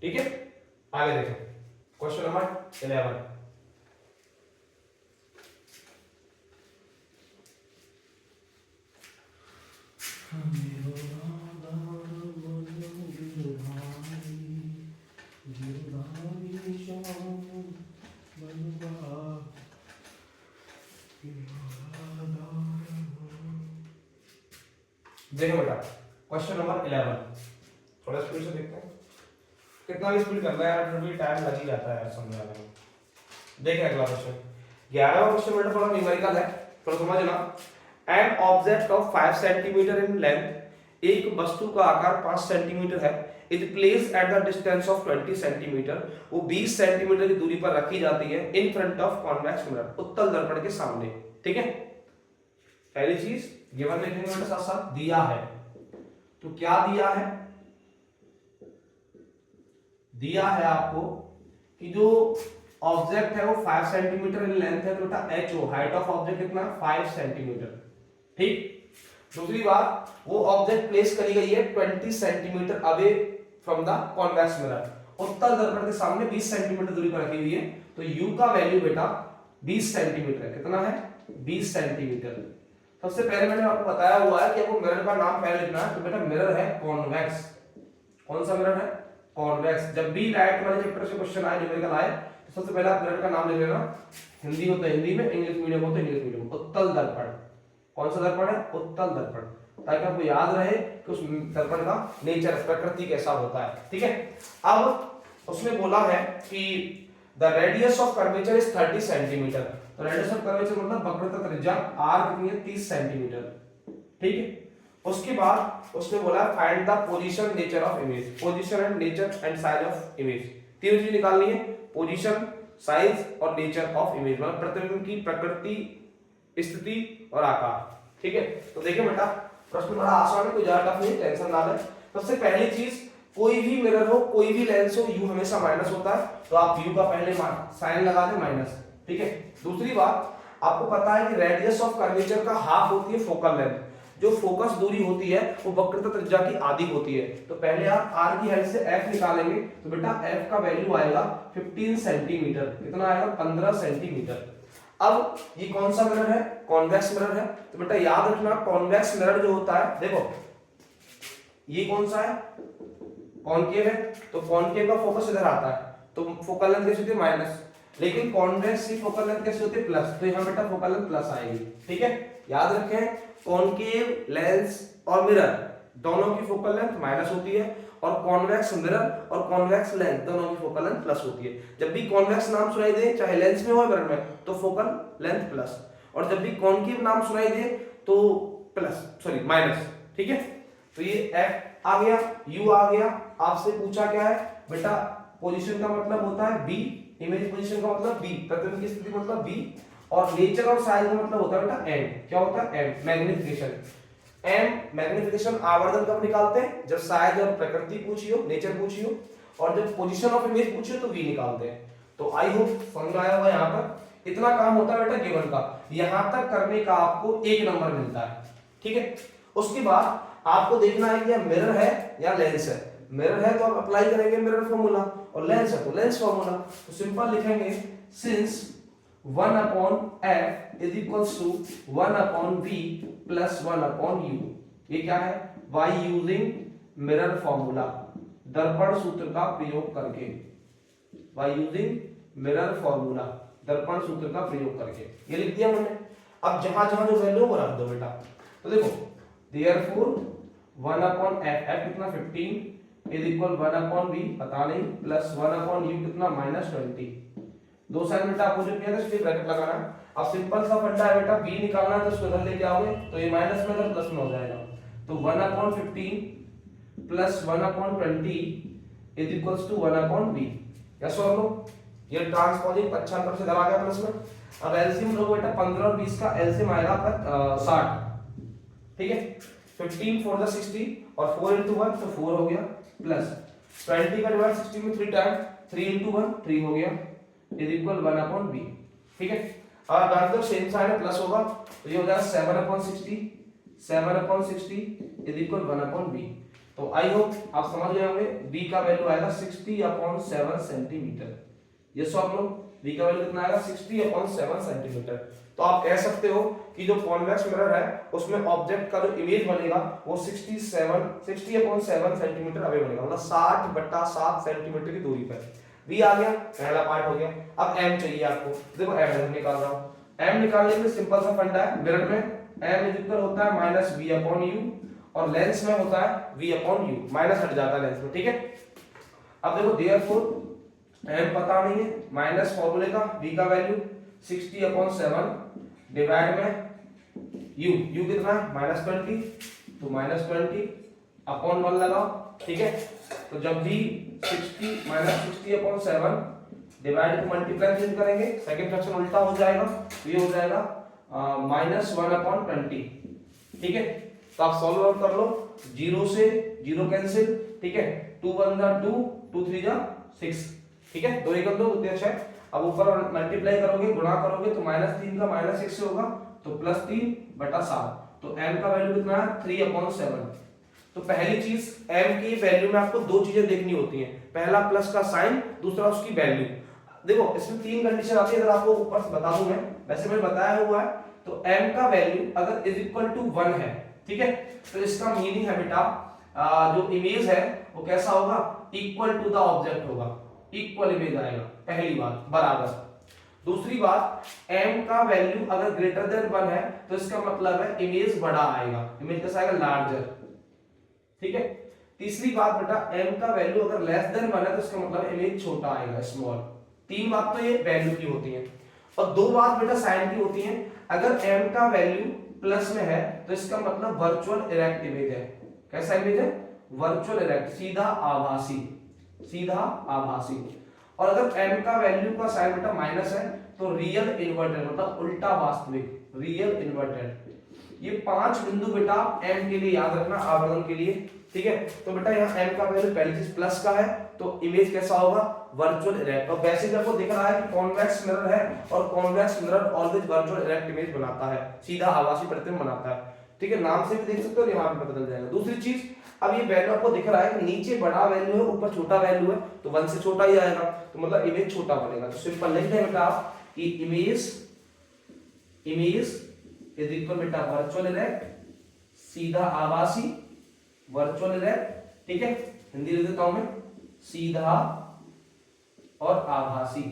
ठीक है। आगे देखो क्वेश्चन नंबर 11, देखो बेटा क्वेश्चन नंबर 11, थोड़ा स्पीड से देखते हैं, कितना भी स्पीड करना है यार, फिर भी टाइम लग ही जाता है यार समझाने में। देखिए अगला क्वेश्चन, 11वां क्वेश्चन बेटा थोड़ा न्यूमेरिकल है, थोड़ा समझना। An object of 5 centimetre in length, एक वस्तु का आकार 5 सेंटीमीटर है, it place at the distance of 20 centimetre, वो 20 सेंटीमीटर की दूरी पर रखी जाती है, in front of convex mirror, उत्तल दर्पण के सामने, ठीक है। पहली चीज गिवन लिखेंगे बेटा, साथ साथ दिया है, तो क्या दिया है, दिया है आपको कि जो ऑब्जेक्ट है वो 5 सेंटीमीटर इन लेंथ है, तो बेटा HO हाइट ऑफ ऑब्जेक्ट कितना, 5 सेंटीमीटर, ठीक। दूसरी बात, वो ऑब्जेक्ट प्लेस करी गई है 20 centimetre away from the convex mirror, उत्तल दर्पण के सामने 20 सेंटीमीटर दूरी पर रखी हुई है, तो U का वैल्यू बेटा 20 सेंटीमीटर है, कितना है, 20 सेंटीमीटर। सबसे पहले मैंने आपको बताया हुआ है कि आपको मिरर का नाम पहले लिखना है, तो बेटा मिरर है कॉन्वेक्स, कौन सा मिरर है, कॉन्वेक्स। जब भी लाइट वाले चैप्टर से क्वेश्चन आए, न्यूमेरिकल आए, तो सबसे पहले आप मिरर का नाम लिख लेना, हिंदी हो तो हिंदी में, इंग्लिश मीडियम हो तो इंग्लिश मीडियम। उत्तल दर्पण, कौन सा दर्पण है, उत्तल दर्पण, ताकि आपको याद रहे कि उस दर्पण का नेचर, प्रकृति कैसा होता है, ठीक है। अब उसने बोला है कि the radius of curvature is 30 centimetre, तो रेडियस ऑफ कर्वेचर मतलब वक्रता त्रिज्या r कितनी है, 30 सेंटीमीटर, ठीक है। उसके बाद उसने बोला find the position nature of image, position and nature and size of image, तीन चीज निकालनी है, पोजीशन, साइज और नेचर ऑफ इमेज, मतलब प्रतिबिंब की प्रकृति, स्थिति और आकार, ठीक है। तो देखिए बेटा प्रश्न बड़ा आसान है, कोई ज्यादा टफ नहीं, टेंशन ना ले। सबसे पहली चीज, कोई भी मिरर हो, कोई भी लेंस हो, U हमेशा माइनस होता है, तो आप U का पहले साइन लगा दें माइनस, ठीक है। दूसरी बात, आपको पता है कि रेडियस ऑफ कर्वेचर का हाफ होती है फोकल लेंथ, जो फोकस दूरी होती है वो वक्रता त्रिज्या की आधी होती है, तो पहले आप r की हेल्प से f निकालेंगे, तो बेटा f का वैल्यू आएगा 15 सेंटीमीटर, कितना आएगा, 15 सेंटीमीटर। अब ये कौन सा मिरर है, कॉन्वेक्स मिरर है, तो बेटा याद रखना कॉन्वेक्स मिरर जो होता है, देखो ये कौन सा है, कॉनकेव है, तो कॉनकेव का फोकस इधर आता है, तो फोकल लेंथ कैसी होती है माइनस, लेकिन कॉन्वेक्स की फोकल लेंथ कैसी होती है प्लस, तो यहाँ बेटा फोकल लेंथ प्लस आएगी। ठीक है, याद रखें कॉनकेव लेंस और मिरर दोनों की फोकल लेंथ माइनस होती है, और कॉन्वेक्स मिरर और कॉन्वेक्स लेंस दोनों की फोकल लेंथ प्लस होती है। जब भी कॉन्वेक्स नाम सुनाई दे चाहे लेंस में हो मिरर में तो फोकल लेंथ प्लस, और जब भी कॉनकेव नाम सुनाई दे तो माइनस। ठीक है, तो ये एफ आ गया, यू आ गया। आपसे पूछा क्या है बेटा, पोजीशन का मतलब होता है बी, इमेज पोजीशन का मतलब बी, प्रतिबिंब की स्थिति मतलब बी, और नेचर और साइज का मतलब होता है बेटा एम। क्या होता है एम, मैग्निफिकेशन। एम मैग्निफिकेशन आवर्धन कब निकालते हैं, जब साइज और प्रकृति पूछी हो, नेचर पूछी हो, और जब पोजीशन ऑफ इमेज पूछी हो तो वी निकालते हैं। तो आई होप समझ में आया होगा। यहाँ पर इतना काम होता है बेटा गिवन का, यहां तक करने का आपको 1 नंबर मिलता है। ठीक है, उसके बाद आपको देखना है कि यह मिरर है या लेंस है। मिरर है तो आप अप्लाई करेंगे मिरर फॉर्मूला, और लेंस है तो लेंस फॉर्मूला। तो सिंपल लिखेंगे since 1/f is equals to 1/v plus 1/u। ये क्या है, बाय यूजिंग मिरर फॉर्मूला, दर्पण सूत्र का प्रयोग करके, बाय यूजिंग मिरर फॉर्मूला, दर्पण सूत्र का प्रयोग करके, ये लिख दिया हमने। अब जहां जहां जो वैल्यू वो रख दो बेटा। तो देखो therefore 1/f, f कितना 15 इज इक्वल 1/v पता नहीं, प्लस 1/u कितना -20। दो साइड बेटा आपको जो किया था इसलिए ब्रैकेट लगाना है। अब सिंपल सा फंडा है बेटा, b निकालना है तो इसको इधर लेके आओगे तो ये माइनस में इधर प्लस में हो जाएगा। तो 1/15 plus 1/20 is equals to 1/v। Yes और नो, ये ट्रांसपोजिंग 55 से इधर आ गया प्लस में। अब एलसीएम लो बेटा, 15 और 20 का एलसीएम आएगा आपका 60। ठीक है, 15 4 द 60 और 4 into 1 तो 4 हो गया, प्लस 20 का डिवाइड 60 में 3 टाइम, 3 into 1 3 हो गया, इज इक्वल 1/b। ठीक है, अब डाल दो सेम साइन है प्लस होगा तो ये हो जाएगा 7/60, 7/60 इज इक्वल 1/b। तो आई होप आप समझ गए होंगे, b का वैल्यू आएगा 60/7 सेंटीमीटर। ये सॉल्व लो, b का वैल्यू कितना आएगा 60/7 सेंटीमीटर। तो आप कह सकते हो कि जो कॉन्वेक्स मिरर है उसमें ऑब्जेक्ट का जो इमेज बनेगा वो 60/7 सेंटीमीटर अवे बनेगा, मतलब 60/7 सेंटीमीटर की दूरी पर। v आ गया, पहला पार्ट हो गया। अब m चाहिए आपको, देखो m निकाल रहा हूं। m निकालने के लिए सिंपल सा फंडा है, मिरर में m इज इक्वल होता है -v/u और लेंस में होता है v/u, माइनस हट जाता है लेंस में। ठीक है, अब देखो देयरफॉर m पता नहीं है, माइनस फॉर्मूले का v का वैल्यू 60/7 डिवाइड में u कितना है -20, तो -20 अपॉन 1 लगाओ। ठीक है, तो जब भी 60/7 डिवाइड को मल्टीप्लाई चेंज करेंगे सेकंड फ्रैक्शन उल्टा हो जाएगा, तो ये हो जाएगा -1/20। ठीक है, तो आप सॉल्व आउट कर लो, 0 से 0 कैंसिल। ठीक है, 2 1 जा 2, 2 3 जा 6। ठीक है, 2 1 2 6 है। अब ऊपर मल्टीप्लाई करोगे, गुणा करोगे तो -3 का -6 से होगा तो +3/7। तो m का वैल्यू कितना है 3/7। तो पहली चीज m की वैल्यू में आपको दो चीजें देखनी होती हैं, पहला प्लस का साइन, दूसरा उसकी वैल्यू। देखो इसमें 3 कंडीशन आती है, अगर आपको ऊपर से बता दूं मैं, वैसे मैंने बताया हुआ है। तो m का वैल्यू अगर इज इक्वल टू 1 है, ठीक है, तो इसका मीनिंग है बेटा जो इमेज है वो कैसा होगा, इक्वल टू द ऑब्जेक्ट होगा, इक्वल इमेज आएगा, पहली बात, बराबर। दूसरी बात, m का वैल्यू अगर ग्रेटर देन 1 है तो इसका मतलब है इमेज बड़ा आएगा, इमेज कैसा आएगा लार्जर। ठीक है, तीसरी बात बेटा, m का वैल्यू अगर लेस देन 1 है तो इसका मतलब इमेज छोटा आएगा, स्मॉल। तीन बात तो ये वैल्यू की होती है, और दो बात बेटा साइन की होती है। अगर m का वैल्यू प्लस में है तो इसका मतलब वर्चुअल इरेक्ट इमेज है। कैसा इमेज है, वर्चुअल इरेक्ट, सीधा आभासी, सीधा आभासी। और अगर m का वैल्यू का साइन बेटा माइनस है तो रियल इन्वर्टेड, मतलब उल्टा वास्तविक, रियल इन्वर्टेड। ये 5 बिंदु बेटा m के लिए याद रखना, आवर्धन के लिए। ठीक है, तो बेटा यहाँ m का वैल्यू पहली चीज प्लस का है तो इमेज कैसा होगा, वर्चुअल इरेक्ट। और वैसे जब वो दिख रहा है कि कॉन्वेक्स मिरर है और convex mirror always virtual erect image बनाता है, सीधा आभासी प्रतिबिंब बनाता है। ठीक है, नाम से भी देख सकते हो, यहाँ पे पता चल जाएगा। दूसरी चीज, अब ये वैल्यू आपको दिख रहा है कि नीचे बड़ा वैल्यू है, ऊपर छोटा वैल्यू है, तो 1 से छोटा ही आएगा, तो मतलब इमेज छोटा बनेगा। तो सिंपल लिख दें बेटा आप कि इमेज इज इक्वल बेटा वर्चुअल इरेक्ट, सीधा आभासी, वर्चुअल अरे, ठीक है, हिंदी लिख देता हूं मैं, सीधा और आभासी,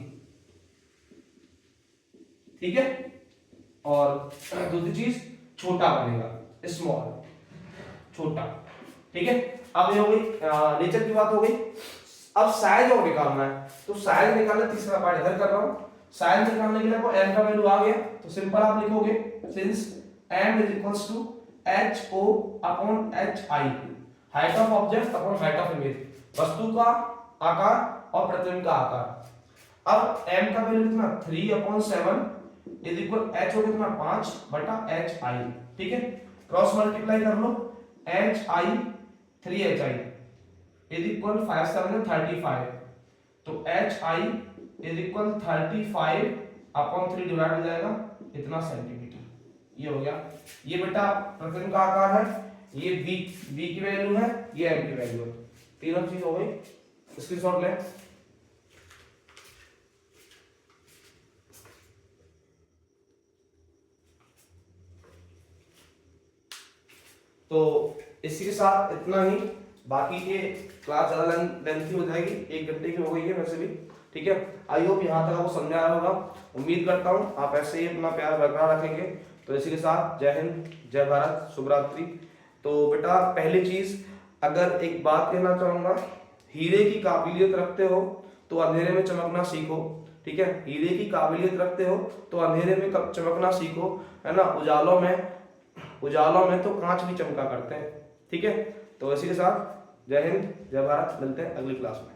ठीक है। और दूसरी चीज छोटा बनेगा, स्मॉल, छोटा, ठीक है। अब ये हो गई नेचर की बात हो गई। अब साइज और निकालना है, तो साइज निकालना तीसरा पार्ट इधर कर रहा हूं। साइज निकालने के लिए आपको m का वैल्यू आ गया, तो सिंपल आप लिखोगे since m is equals to ho upon hi, height of object upon height of image, वस्तु का आकार और प्रतिबिंब का आकार। अब m का वैल्यू कितना 3 अपॉन 7 इज इक्वल h हो गया कितना 5 बटा hi, ठीक है। क्रॉस मल्टीप्लाई कर लो, hi 3hi इज इक्वल 5 7 35, तो hi is equal 35 upon 3 divide हो जाएगा इतना सेंटीमीटर, ये हो गया। ये बेटा प्रतिबिंब का आकार है, ये v की वैल्यू है, ये m की वैल्यू है, तीनों चीज हो गई। स्क्रीनशॉट ले। तो इसी के साथ इतना ही, बाकी के क्लास ज्यादा लेंथी हो जाएगी, 1 घंटे की हो गई है वैसे भी, ठीक है। आई होप यहाँ तक आपको समझ आया होगा, उम्मीद करता हूँ आप ऐसे ही अपना प्यार बरकरार रखेंगे। तो इसी के साथ जय हिंद, जय भारत, शुभ रात्रि। तो बेटा पहली चीज, अगर एक बात कहना चाहूंगा, हीरे की काबिलियत रखते हो तो अंधेरे में चमकना सीखो, ठीक है। हीरे की काबिलियत रखते हो तो अंधेरे में चमकना सीखो, है ना। उजालों में तो कांच भी चमका करते हैं, ठीक है। तो इसी के साथ जय हिंद, जय भारत, मिलते हैं अगली क्लास में।